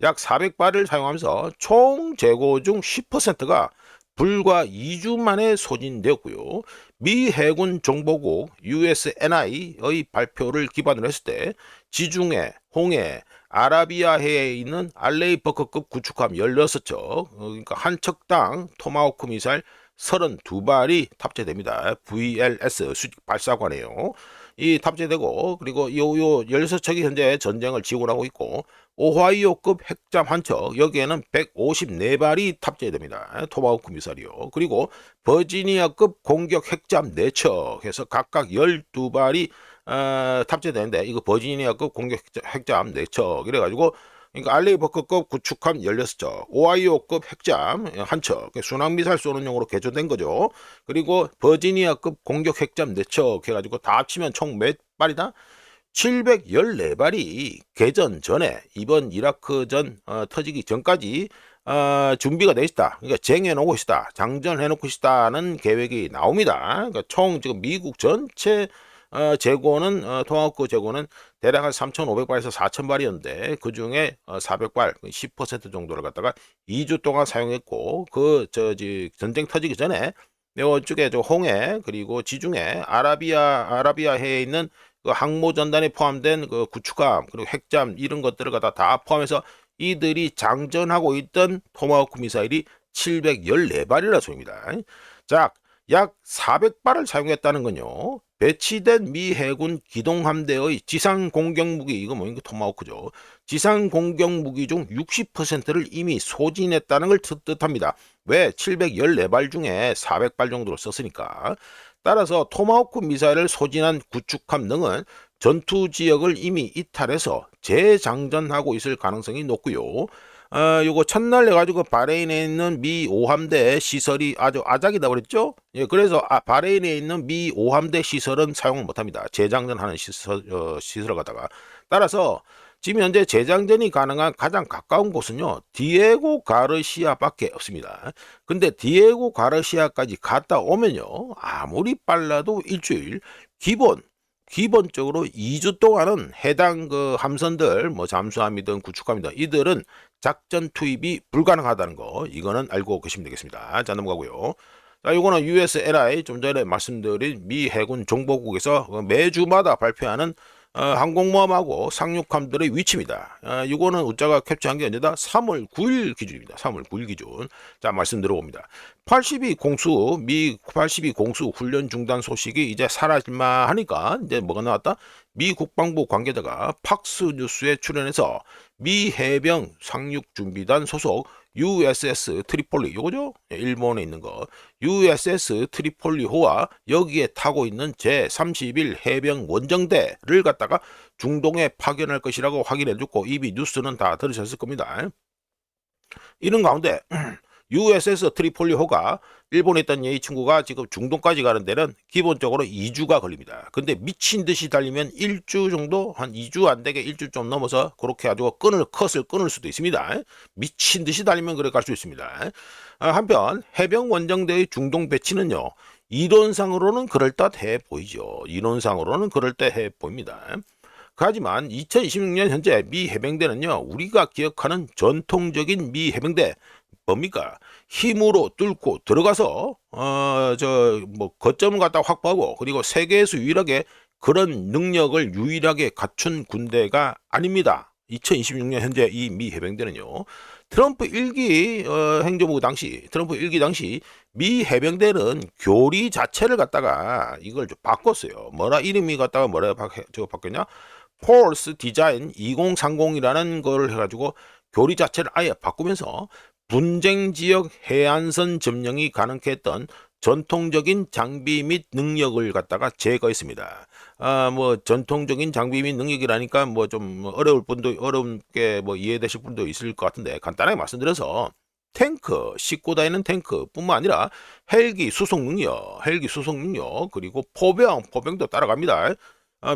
약 400발을 사용하면서 총 재고 중 10%가 불과 2주 만에 소진되었고요. 미 해군 정보국 USNI의 발표를 기반으로 했을 때 지중해, 홍해, 아라비아해에 있는 알레이버크급 구축함 16척, 그러니까 한 척당 토마호크 미사일 32발이 탑재됩니다. VLS 수직 발사관이에요. 이 탑재되고 그리고 요 16척이 현재 전쟁을 지원하고 있고 오하이오급 핵잠 한 척 여기에는 154발이 탑재됩니다. 토마호크 미사일이요. 그리고 버지니아급 공격 핵잠 4척 해서 각각 12발이 탑재되는데 이거 버지니아급 공격 핵잠 4척 이래가지고 그러니까 알레이버크급 구축함 16척, 오하이오급 핵잠 한 척, 순항미사일 쏘는 용으로 개조된 거죠. 그리고 버지니아급 공격 핵잠 4척 해가지고 다 합치면 총 몇 발이다? 714발이 개전 전에 이번 이라크전 터지기 전까지 준비가 돼 있다. 그러니까 쟁여 놓고 있다. 장전해 놓고 있다는 계획이 나옵니다. 그러니까 총 지금 미국 전체 재고는 토마호크 재고는 대략 한 3,500발에서 4,000발이었는데 그 중에 400발 10% 정도를 갖다가 2주 동안 사용했고 전쟁 터지기 전에 이쪽에 홍해 그리고 지중해 아라비아해에 있는 그 항모 전단에 포함된 그 구축함 그리고 핵잠 이런 것들을 갖다 다 포함해서 이들이 장전하고 있던 토마호크 미사일이 714발이라 소입니다. 자, 약 400발을 사용했다는 건요. 배치된 미 해군 기동함대의 지상 공격 무기, 이거 뭐니까 토마호크죠. 지상 공격 무기 중 60%를 이미 소진했다는 걸 뜻합니다. 왜? 714발 중에 400발 정도를 썼으니까. 따라서 토마호크 미사일을 소진한 구축함 등은 전투 지역을 이미 이탈해서 재장전하고 있을 가능성이 높고요. 요거 첫날 해가지고 바레인에 있는 미 5함대 시설이 아주 아작이다 그랬죠? 예, 그래서 바레인에 있는 미 5함대 시설은 사용을 못합니다. 재장전하는 시설을 갖다가. 따라서 지금 현재 재장전이 가능한 가장 가까운 곳은요, 디에고 가르시아밖에 없습니다. 근데 디에고 가르시아까지 갔다 오면요, 아무리 빨라도 일주일, 기본적으로 2주 동안은 해당 그 함선들, 뭐 잠수함이든 구축함이든 이들은 작전 투입이 불가능하다는 거, 이거는 알고 계시면 되겠습니다. 자, 넘어가고요. 자, 이거는 USLI, 좀 전에 말씀드린 미 해군 정보국에서 매주마다 발표하는 항공모함하고 상륙함들의 위치입니다. 이거는 우짜가 캡처한 게 언제다? 3월 9일 기준입니다. 3월 9일 기준. 자, 말씀 들어봅니다. 82 공수, 미 82 공수 훈련 중단 소식이 이제 사라질만 하니까 이제 뭐가 나왔다? 미 국방부 관계자가 팍스 뉴스에 출연해서 미 해병 상륙준비단 소속 USS 트리폴리, 요거죠? 일본에 있는 거. USS 트리폴리호와 여기에 타고 있는 제31 해병 원정대를 갖다가 중동에 파견할 것이라고 확인해줬고, 이미 뉴스는 다 들으셨을 겁니다. 이런 가운데 USS 트리폴리호가 일본에 있던 이 친구가 지금 중동까지 가는 데는 기본적으로 2주가 걸립니다. 근데 미친 듯이 달리면 1주 정도, 한 2주 안 되게 1주 좀 넘어서 그렇게 가지고 컷을 끊을 수도 있습니다. 미친 듯이 달리면 그래 갈 수 있습니다. 한편 해병 원정대의 중동 배치는요, 이론상으로는 그럴듯해 보이죠. 이론상으로는 그럴듯해 보입니다. 하지만 2026년 현재 미 해병대는요, 우리가 기억하는 전통적인 미 해병대 뭡니까? 힘으로 뚫고 들어가서 거점을 갖다 확보하고, 그리고 세계에서 유일하게 그런 능력을 유일하게 갖춘 군대가 아닙니다. 2026년 현재 이 미 해병대는요. 트럼프 1기 행정부 당시, 트럼프 1기 당시 미 해병대는 교리 자체를 갖다가 이걸 좀 바꿨어요. 뭐라 이름이 갖다가 뭐라 바뀌었냐? 폴스 디자인 2030이라는 걸 해가지고 교리 자체를 아예 바꾸면서 분쟁 지역 해안선 점령이 가능케 했던 전통적인 장비 및 능력을 갖다가 제거했습니다. 뭐 전통적인 장비 및 능력이라니까 뭐 좀 어렵게 뭐 이해되실 분도 있을 것 같은데, 간단하게 말씀드려서 탱크, 싣고 다니는 탱크뿐만 아니라 헬기 수송 능력, 그리고 포병도 따라갑니다.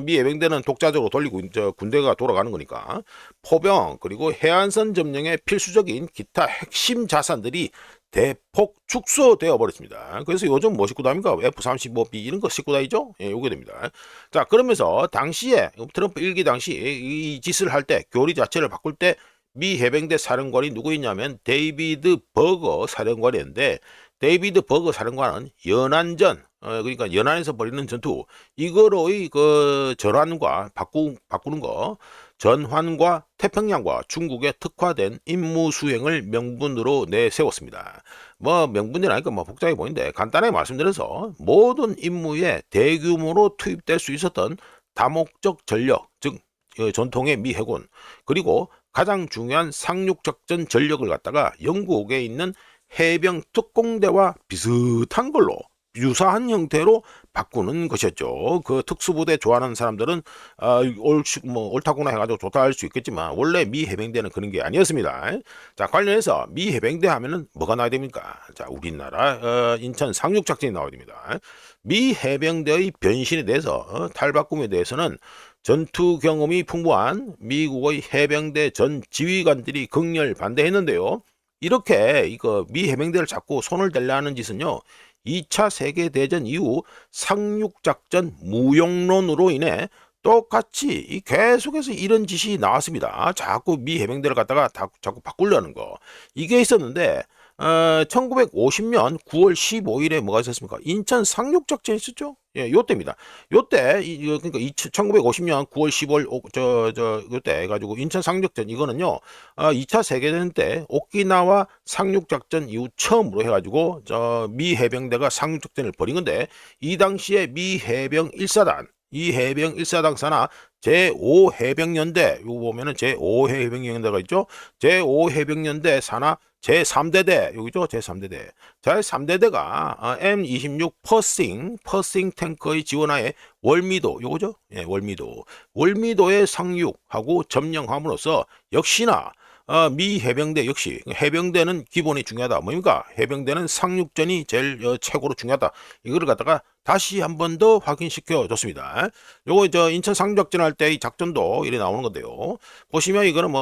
미 해병대는 독자적으로 돌리고 군대가 돌아가는 거니까 포병, 그리고 해안선 점령에 필수적인 기타 핵심 자산들이 대폭 축소되어 버렸습니다. 그래서 요즘 뭐 싣고 다닙니까? F-35B 이런 거 싣고 다니죠? 예, 요게 됩니다. 자, 그러면서 당시에 트럼프 1기 당시 이 짓을 할 때, 교리 자체를 바꿀 때 미 해병대 사령관이 누구였냐면 데이비드 버거 사령관이었는데, 데이비드 버거 사령관은 연안전, 그러니까 연안에서 벌이는 전투, 이거로의 그 전환과 바꾸는 거, 전환과 태평양과 중국에 특화된 임무 수행을 명분으로 내세웠습니다. 뭐 명분이라니까 뭐 복잡해 보이는데, 간단하게 말씀드려서 모든 임무에 대규모로 투입될 수 있었던 다목적 전력, 즉 전통의 미 해군, 그리고 가장 중요한 상륙작전 전력을 갖다가 영국에 있는 해병 특공대와 비슷한 걸로, 유사한 형태로 바꾸는 것이었죠. 그 특수부대 좋아하는 사람들은 옳다구나 해가지고 좋다 할 수 있겠지만, 원래 미 해병대는 그런 게 아니었습니다. 자, 관련해서 미 해병대 하면은 뭐가 나와야 됩니까? 자, 우리나라 인천 상륙작전이 나와야 됩니다. 미 해병대의 변신에 대해서, 탈바꿈에 대해서는 전투 경험이 풍부한 미국의 해병대 전 지휘관들이 극렬 반대했는데요. 이렇게 이거 미 해병대를 자꾸 손을 대려 하는 짓은요, 2차 세계대전 이후 상륙작전 무용론으로 인해 똑같이 계속해서 이런 짓이 나왔습니다. 자꾸 미 해병대를 갖다가 자꾸 바꾸려는 거. 이게 있었는데 1950년 9월 15일에 뭐가 있었습니까? 인천 상륙작전이 있었죠? 예, 요때입니다. 요때 그러니까 1950년 9월 15일 요때 해가지고 인천 상륙작전 이거는요. 2차 세계대전 때 오키나와 상륙작전 이후 처음으로 해가지고 미 해병대가 상륙작전을 벌인 건데 이 당시에 미 해병 1사단 이 해병 1사단 산하 제5해병연대 요거 보면은 제5해병연대가 있죠. 제5해병연대 산하 제3대대 여기죠. 제3대대 제3대대가 M26 퍼싱 탱커의 지원하에 월미도 요거죠. 예, 월미도의 상륙하고 점령함으로써 역시나 미 해병대 역시 해병대는 기본이 중요하다. 뭡니까? 해병대는 상륙전이 제일 최고로 중요하다. 이거를 갖다가 다시 한 번 더 확인시켜 줬습니다. 요거 인천 상륙작전 할 때 이 작전도 이래 나오는 건데요. 보시면 이거는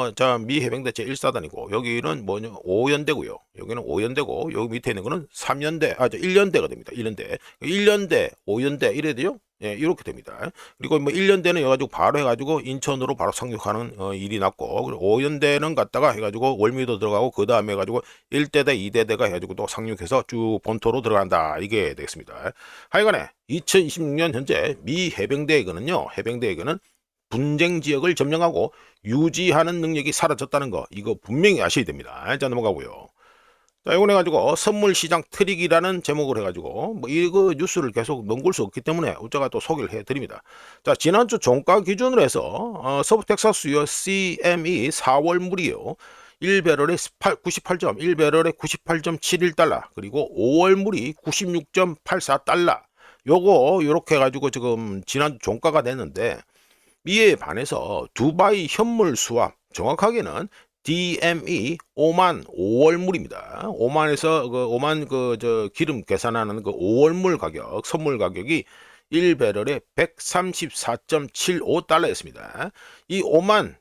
미 해병대 제1사단이고 여기는 뭐냐 5연대고요. 여기는 5연대고 여기 밑에 있는 거는 3연대 1연대가 됩니다. 1연대 5연대 이래 돼요. 예, 이렇게 됩니다. 그리고 1년대는 해가지고 바로 해가지고 인천으로 바로 상륙하는 일이 났고, 그리고 5년대는 갔다가 해가지고 월미도 들어가고, 그 다음에 해가지고 1대대, 2대대가 해가지고 또 상륙해서 쭉 본토로 들어간다. 이게 되겠습니다. 하여간에 2026년 현재 미 해병대에게는요, 분쟁 지역을 점령하고 유지하는 능력이 사라졌다는 거, 이거 분명히 아셔야 됩니다. 자, 넘어가고요. 자, 이거 해가지고 선물시장 트릭이라는 제목을 해가지고 이거 뉴스를 계속 넘길 수 없기 때문에 제가 또 소개를 해드립니다. 자, 지난주 종가 기준으로 해서 서부 텍사스유 CME 4월 물이요 1배럴에 98점 1배럴에 98.71달러 그리고 5월 물이 96.84달러 요거 요렇게 해가지고 지금 지난주 종가가 됐는데 이에 반해서 두바이 현물 수합 정확하게는 DME 오만 5월물입니다. 오만에서 오만 기름 계산하는 5월물 가격, 선물 가격이 1배럴에 134.75달러였습니다. 이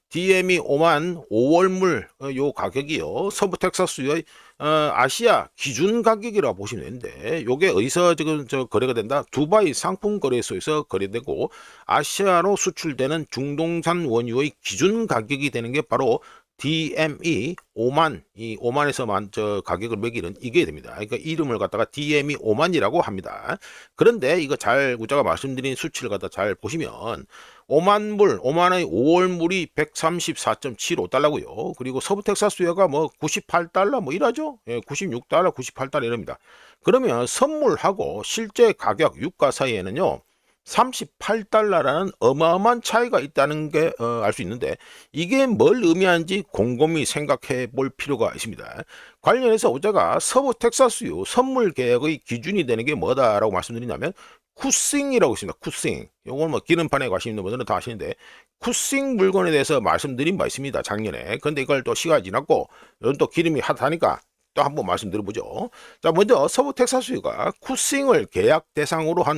DME 오만 5월물 요 가격이요. 서부 텍사스의 아시아 기준 가격이라고 보시면 되는데 요게 어디서 지금 거래가 된다? 두바이 상품 거래소에서 거래되고 아시아로 수출되는 중동산 원유의 기준 가격이 되는 게 바로 DME 오만 이 오만에서만 가격을 매기는 이게 됩니다. 그러니까 이름을 갖다가 DME 오만이라고 합니다. 그런데 이거 잘 제가 말씀드린 수치를 갖다 잘 보시면 오만의 5월 물이 134.75달러고요. 그리고 서부 텍사스유가 98달러 이러죠. 예, 96달러, 98달러 이럽니다. 그러면 선물하고 실제 가격 유가 사이에는요. 38달러라는 어마어마한 차이가 있다는 게 알 수 있는데 이게 뭘 의미하는지 곰곰이 생각해 볼 필요가 있습니다. 관련해서 제가 서부 텍사스유 선물 계약의 기준이 되는 게 뭐다라고 말씀드리냐면 쿠싱이라고 있습니다. 쿠싱. 요건 기름판에 관심 있는 분들은 다 아시는데 쿠싱 물건에 대해서 말씀드린 바 있습니다. 작년에. 근데 이걸 또 시간이 지났고 이건 또 기름이 핫하니까 또 한번 말씀드려보죠. 자, 먼저 서부 텍사스유가 쿠싱을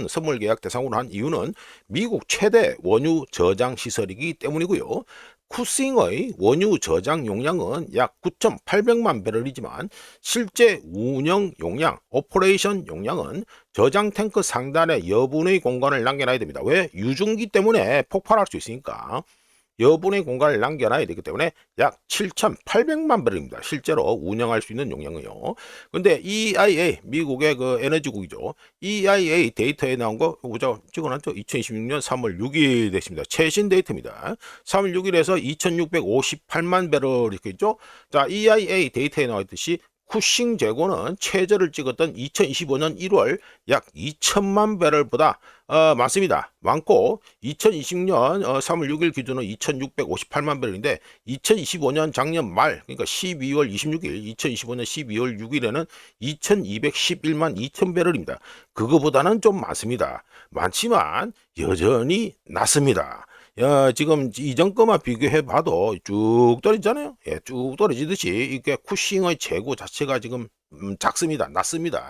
선물 계약 대상으로 한 이유는 미국 최대 원유 저장 시설이기 때문이고요. 쿠싱의 원유 저장 용량은 약 9,800만 배럴이지만 실제 운영 용량, 오퍼레이션 용량은 저장 탱크 상단에 여분의 공간을 남겨놔야 됩니다. 왜? 유증기 때문에 폭발할 수 있으니까. 여분의 공간을 남겨놔야 되기 때문에 약 7,800만 배럴입니다. 실제로 운영할 수 있는 용량은요. 근데 EIA, 미국의 에너지국이죠. EIA 데이터에 나온 거, 보자, 찍어놨죠? 2026년 3월 6일 됐습니다. 최신 데이터입니다. 3월 6일에서 2,658만 배럴 이렇게 있죠? 자, EIA 데이터에 나와 있듯이 쿠싱 재고는 최저를 찍었던 2025년 1월 약 2천만 배럴보다 많습니다. 많고 2026년 3월 6일 기준으로 2,658만 배럴인데 2025년 작년 말 그러니까 12월 26일 2025년 12월 6일에는 2,211만 2천 배럴입니다. 그거보다는 좀 많습니다. 많지만 여전히 낮습니다. 지금 이전 거만 비교해 봐도 쭉 떨어지잖아요. 예, 쭉 떨어지듯이 이게 쿠싱의 재고 자체가 지금 작습니다. 낮습니다.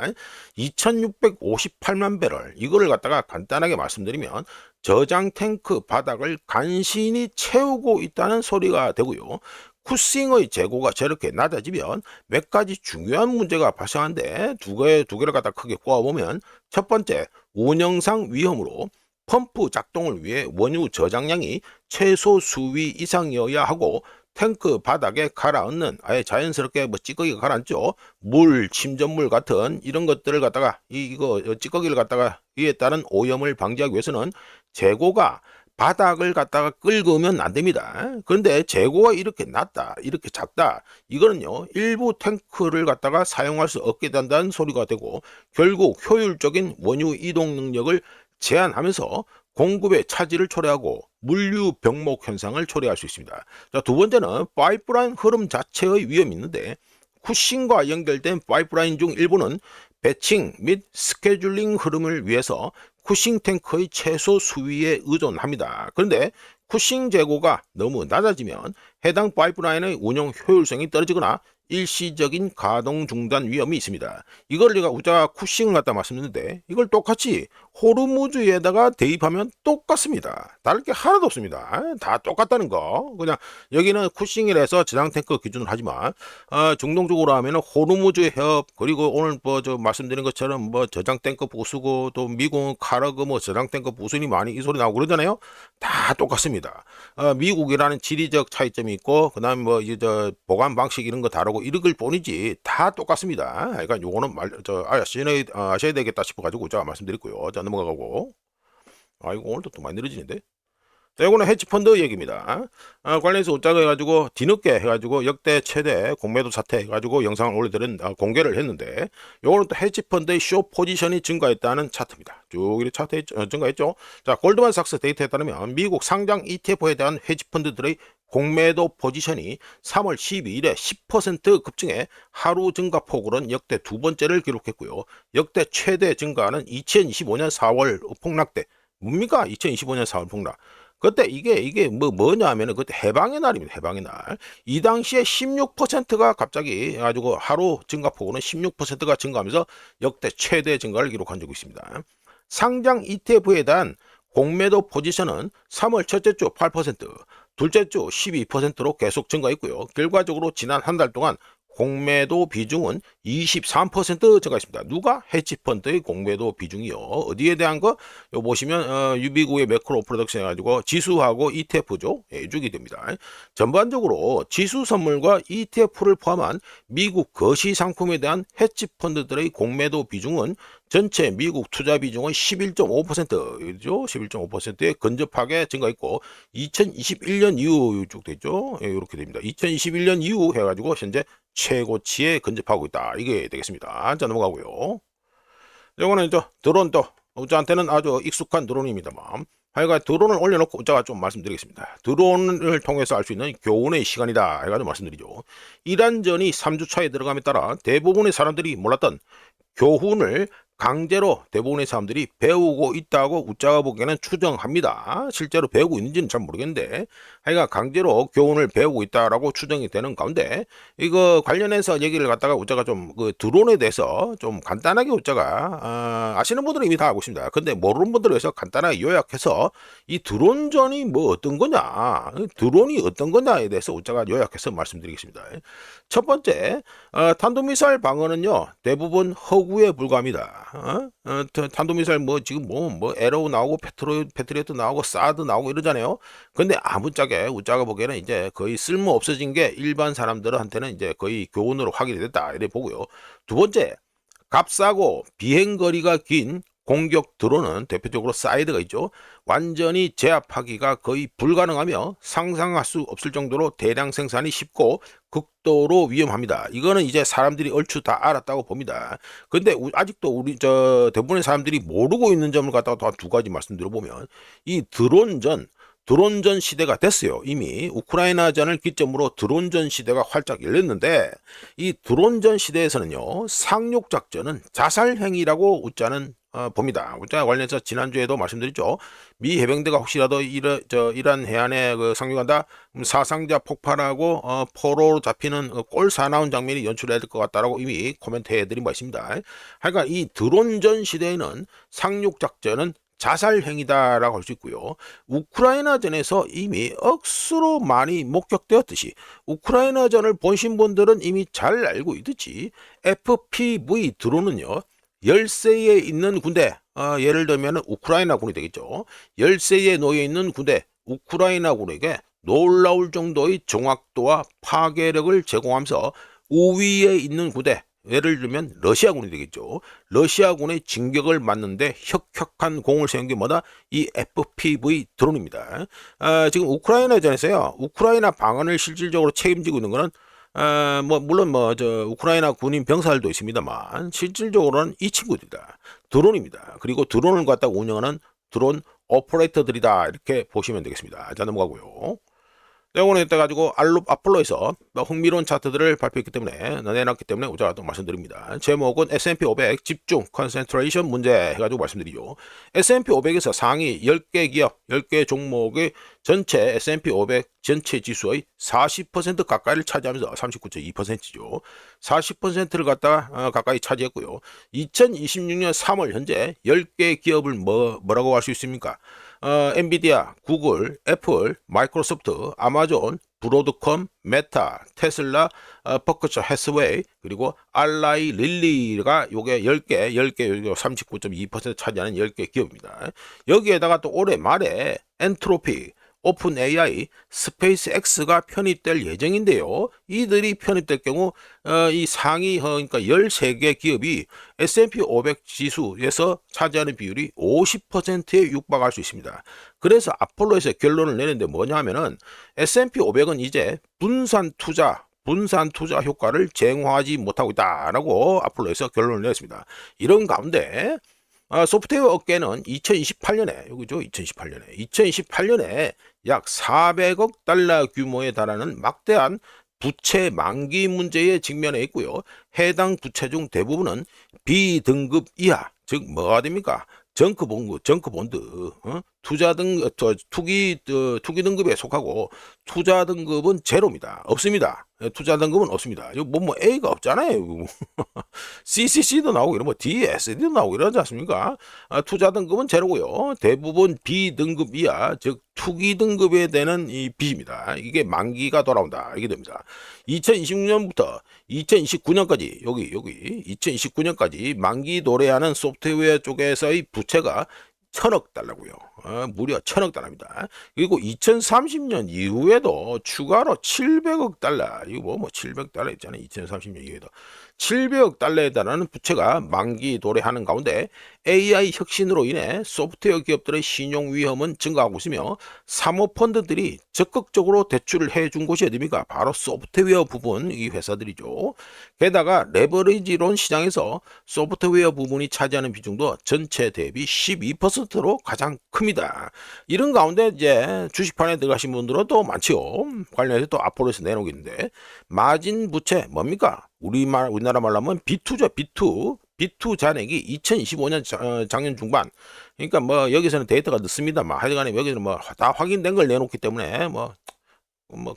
2,658만 배럴 이거를 갖다가 간단하게 말씀드리면 저장 탱크 바닥을 간신히 채우고 있다는 소리가 되고요. 쿠싱의 재고가 저렇게 낮아지면 몇 가지 중요한 문제가 발생하는데 두 개를 갖다 크게 꼽아보면 첫 번째 운영상 위험으로 펌프 작동을 위해 원유 저장량이 최소 수위 이상이어야 하고 탱크 바닥에 가라앉는 아예 자연스럽게 뭐 찌꺼기가 가라앉죠. 물, 침전물 같은 이런 것들을 갖다가 이거 찌꺼기를 갖다가 이에 따른 오염을 방지하기 위해서는 재고가 바닥을 갖다가 긁으면 안 됩니다. 그런데 재고가 이렇게 낮다, 이렇게 작다, 이거는요, 일부 탱크를 갖다가 사용할 수 없게 된다는 소리가 되고, 결국 효율적인 원유 이동 능력을 제한하면서 공급의 차질을 초래하고 물류 병목 현상을 초래할 수 있습니다. 자, 두 번째는 파이프라인 흐름 자체의 위험이 있는데, 쿠싱과 연결된 파이프라인 중 일부는 배칭 및 스케줄링 흐름을 위해서 쿠싱 탱크의 최소 수위에 의존합니다. 그런데 쿠싱 재고가 너무 낮아지면 해당 파이프라인의 운영 효율성이 떨어지거나 일시적인 가동 중단 위험이 있습니다. 이걸 제가 우자 쿠싱을 갖다 말씀드렸는데 이걸 똑같이 호르무즈에다가 대입하면 똑같습니다. 다를 게 하나도 없습니다. 다 똑같다는 거. 그냥 여기는 쿠싱이라서 저장 탱크 기준으로 하지만 중동 쪽으로 하면은 호르무즈 해협, 그리고 오늘 뭐 저 말씀드린 것처럼 뭐 저장 탱크 부수고 또 미국은 카라그 뭐 저장 탱크 부수니 많이 이 소리 나오고 그러잖아요. 다 똑같습니다. 미국이라는 지리적 차이점이 있고 그다음 뭐 이제 저 보관 방식 이런 거 다르고 이런 걸 뿐이지 다 똑같습니다. 그러니까 요거는 아셔야 되겠다 싶어가지고 제가 말씀드렸고요. 자, 넘어가고. 이거 오늘도 또 많이 느려지는데. 자, 이거는 헤지펀드 얘기입니다. 관련해서 웃자고 해가지고 뒤늦게 해가지고 역대 최대 공매도 사태 해가지고 영상을 올려드린 공개를 했는데, 요거는 또 헤지펀드의 쇼 포지션이 증가했다는 차트입니다. 쭉 이렇게 차트 증가했죠. 자, 골드만삭스 데이터에 따르면 미국 상장 ETF에 대한 헤지펀드들의 공매도 포지션이 3월 12일에 10% 급증해 하루 증가폭으로는 역대 두 번째를 기록했고요. 역대 최대 증가는 2025년 4월 폭락 때. 뭡니까? 2025년 4월 폭락. 그때 이게 뭐냐 하면은 그때 해방의 날입니다. 해방의 날. 이 당시에 16%가 갑자기 해가지고 하루 증가폭으로는 16%가 증가하면서 역대 최대 증가를 기록한 적이 있습니다. 상장 ETF에 대한 공매도 포지션은 3월 첫째 주 8%, 둘째 주 12%로 계속 증가했고요. 결과적으로 지난 한 달 동안 공매도 비중은 23% 증가했습니다. 누가? 헤지펀드의 공매도 비중이요. 어디에 대한 거? 요 보시면 유비국의 매크로 프로덕션 해가지고 지수하고 ETF죠. 이쪽이 됩니다. 전반적으로 지수 선물과 ETF를 포함한 미국 거시 상품에 대한 헤지펀드들의 공매도 비중은 전체 미국 투자 비중의 11.5%죠. 11.5%에 근접하게 증가했고 2021년 이후 쭉 됐죠. 이렇게 됩니다. 2021년 이후 해가지고 현재 최고치에 근접하고 있다. 이게 되겠습니다. 자, 넘어가고요. 이거는 드론 또 우자한테는 아주 익숙한 드론입니다만 하여간 드론을 올려놓고 제가 좀 말씀드리겠습니다. 드론을 통해서 알 수 있는 교훈의 시간이다 해가지고 말씀드리죠. 이란전이 3주차에 들어감에 따라 대부분의 사람들이 몰랐던 교훈을 강제로 대부분의 사람들이 배우고 있다고 우짜가 보기에는 추정합니다. 실제로 배우고 있는지는 잘 모르겠는데 하여간 강제로 교훈을 배우고 있다라고 추정이 되는 가운데 이거 관련해서 얘기를 갖다가 우짜가 좀 그 드론에 대해서 좀 간단하게 우짜가 아시는 분들은 이미 다 알고 있습니다. 근데 모르는 분들을 위해서 간단하게 요약해서 이 드론전이 뭐 어떤 거냐, 드론이 어떤 거냐에 대해서 우짜가 요약해서 말씀드리겠습니다. 첫 번째, 탄도미사일 방어는요 대부분 허구에 불과합니다. 탄도미사일 뭐 지금 뭐 에로우 나오고 패트리어트 나오고 사드 나오고 이러잖아요. 근데 아무짝에 우짜가 보기에는 이제 거의 쓸모 없어진 게 일반 사람들한테는 이제 거의 교훈으로 확인이 됐다 이래 보고요. 두 번째, 값싸고 비행거리가 긴 공격 드론은 대표적으로 사이드가 있죠. 완전히 제압하기가 거의 불가능하며 상상할 수 없을 정도로 대량 생산이 쉽고 극도로 위험합니다. 이거는 이제 사람들이 얼추 다 알았다고 봅니다. 근데 아직도 우리 대부분의 사람들이 모르고 있는 점을 갖다가 두 가지 말씀드려보면 이 드론전 시대가 됐어요. 이미 우크라이나전을 기점으로 드론전 시대가 활짝 열렸는데 이 드론전 시대에서는요 상륙작전은 자살행위라고 우짜는 봅니다. 우짜 관련해서 지난주에도 말씀드렸죠. 미 해병대가 혹시라도 이란 해안에 상륙한다 사상자 폭발하고 포로로 잡히는 꼴 사나운 장면이 연출해야 될 것 같다라고 이미 코멘트 해드린 바 있습니다. 하여간 이 드론전 시대에는 상륙작전은 자살행위다라고 할 수 있고요. 우크라이나전에서 이미 억수로 많이 목격되었듯이 우크라이나전을 보신 분들은 이미 잘 알고 있듯이 FPV 드론은요 10세에 있는 군대 예를 들면 우크라이나군이 되겠죠. 열세에 놓여 있는 군대 우크라이나군에게 놀라울 정도의 정확도와 파괴력을 제공하면서 우위에 있는 군대, 예를 들면 러시아군이 되겠죠. 러시아군의 진격을 막는데 혁혁한 공을 세운 게 뭐다? 이 FPV 드론입니다. 지금 우크라이나전에서요, 우크라이나 방어를 실질적으로 책임지고 있는 거는 물론 우크라이나 군인 병사들도 있습니다만 실질적으로는 이 친구들이다. 드론입니다. 그리고 드론을 갖다가 운영하는 드론 오퍼레이터들이다. 이렇게 보시면 되겠습니다. 자, 넘어가고요. 오늘 이때 가지고 아폴로에서 흥미로운 차트들을 발표했기 때문에 내놨기 때문에 우리가 또 말씀드립니다. 제목은 S&P 500 집중 컨센트레이션 문제 해가지고 말씀드리죠. S&P 500에서 상위 10개 기업, 10개 종목의 전체 S&P 500 전체 지수의 40% 가까이를 차지하면서 39.2%죠. 40%를 갖다가 가까이 차지했고요. 2026년 3월 현재 10개 기업을 뭐라고 할 수 있습니까? 엔비디아, 구글, 애플, 마이크로소프트, 아마존, 브로드컴, 메타, 테슬라, 버크셔 해스웨이, 그리고 알라이 릴리가 요게 10개 39.2% 차지하는 10개 기업입니다. 여기에다가 또 올해 말에 엔트로피, 오픈 AI, 스페이스 X가 편입될 예정인데요. 이들이 편입될 경우 이 상위 그러니까 13개 기업이 S&P 500 지수에서 차지하는 비율이 50%에 육박할 수 있습니다. 그래서 아폴로에서 결론을 내는데 뭐냐면은 S&P 500은 이제 분산 투자 효과를 쟁화하지 못하고 있다라고 아폴로에서 결론을 내렸습니다. 이런 가운데 소프트웨어 업계는 2028년에 여기죠. 2028년에 약 400억 달러 규모에 달하는 막대한 부채 만기 문제에 직면해 있고요. 해당 부채 중 대부분은 B등급 이하, 즉 뭐가 됩니까? 정크본드, 투기 등급에 속하고 투자 등급은 제로입니다. 없습니다. 투자 등급은 없습니다. 이거 A가 없잖아요. CCC도 나오고 이런 DSD도 나오고 이러지 않습니까? 투자 등급은 제로고요. 대부분 B 등급 이하, 즉 투기 등급에 되는 이 B입니다. 이게 만기가 돌아온다. 이게 됩니다. 2026년부터 2029년까지 여기 2029년까지 만기 도래하는 소프트웨어 쪽에서의 부채가 1000억 달러고요. 무려 1000억 달러입니다. 그리고 2030년 이후에도 추가로 700억 달러, 이거 700억 달러 있잖아요. 2030년 이후에도 700억 달러에 달하는 부채가 만기 도래하는 가운데 AI 혁신으로 인해 소프트웨어 기업들의 신용 위험은 증가하고 있으며 사모펀드들이 적극적으로 대출을 해준 곳이 어디입니까? 바로 소프트웨어 부분 이 회사들이죠. 게다가 레버리지론 시장에서 소프트웨어 부분이 차지하는 비중도 전체 대비 12%로 가장 큽니다. 이런 가운데 이제 주식판에 들어가신 분들은 또 많지요. 관련해서 또 아폴로에서 내놓겠는데 마진 부채 뭡니까? 우리나라 말로 하면 B2죠. B2 잔액이 2025년 작년 중반, 그러니까 여기서는 데이터가 늦습니다만 하여간에 여기서는 다 확인된 걸 내놓기 때문에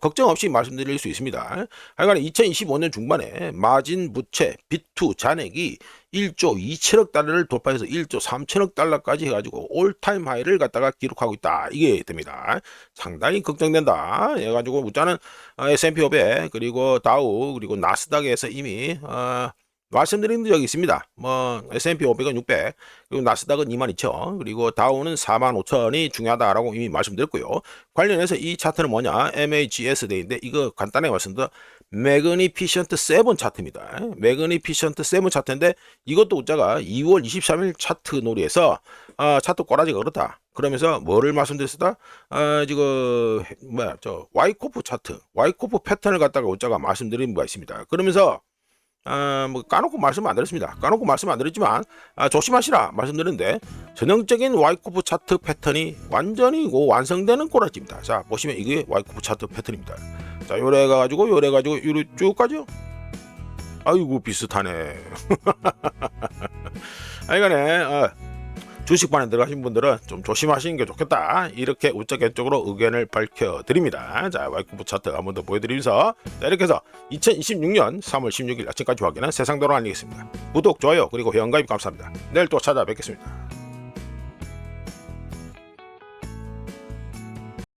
걱정 없이 말씀드릴 수 있습니다. 하여간에 2025년 중반에 마진 부채 B2 잔액이 1조 2천억 달러를 돌파해서 1조 3천억 달러까지 해가지고 올타임 하이를 갖다가 기록하고 있다. 이게 됩니다. 상당히 걱정된다. 해가지고 우자는 S&P 500 그리고 다우 그리고 나스닥에서 이미 말씀드린 적이 있습니다. S&P 500은 600, 그리고 나스닥은 22,000, 그리고 다우는 45,000이 중요하다라고 이미 말씀드렸고요. 관련해서 이 차트는 뭐냐? MAGS 데이인데 이거 간단하게 말씀드려 매그니피션트 7 차트입니다. 매그니피션트 7 차트인데 이것도 우자가 2월 23일 차트 놀이에서 차트 꼬라지가 그렇다. 그러면서 뭐를 말씀드렸다? 지금 와이코프 차트, 와이코프 패턴을 갖다가 우자가 말씀드린 바가 있습니다. 그러면서 까놓고 말씀 안 드렸습니다. 까놓고 말씀 안 드렸지만 조심하시라 말씀드렸는데 전형적인 와이코프 차트 패턴이 완전히 완성되는 꼬라지입니다. 자, 보시면 이게 와이코프 차트 패턴입니다. 자, 요래 가지고 요래 쭉 가죠. 아이고 비슷하네. 하여간에 주식반에 들어가신 분들은 좀 조심하시는 게 좋겠다. 이렇게 우적외적으로 의견을 밝혀드립니다. 자, 와이코프 차트 한 번 더 보여드리면서 이렇게 해서 2026년 3월 16일 아침까지 확인한 세상도로 알리겠습니다. 구독, 좋아요, 그리고 회원가입 감사합니다. 내일 또 찾아뵙겠습니다.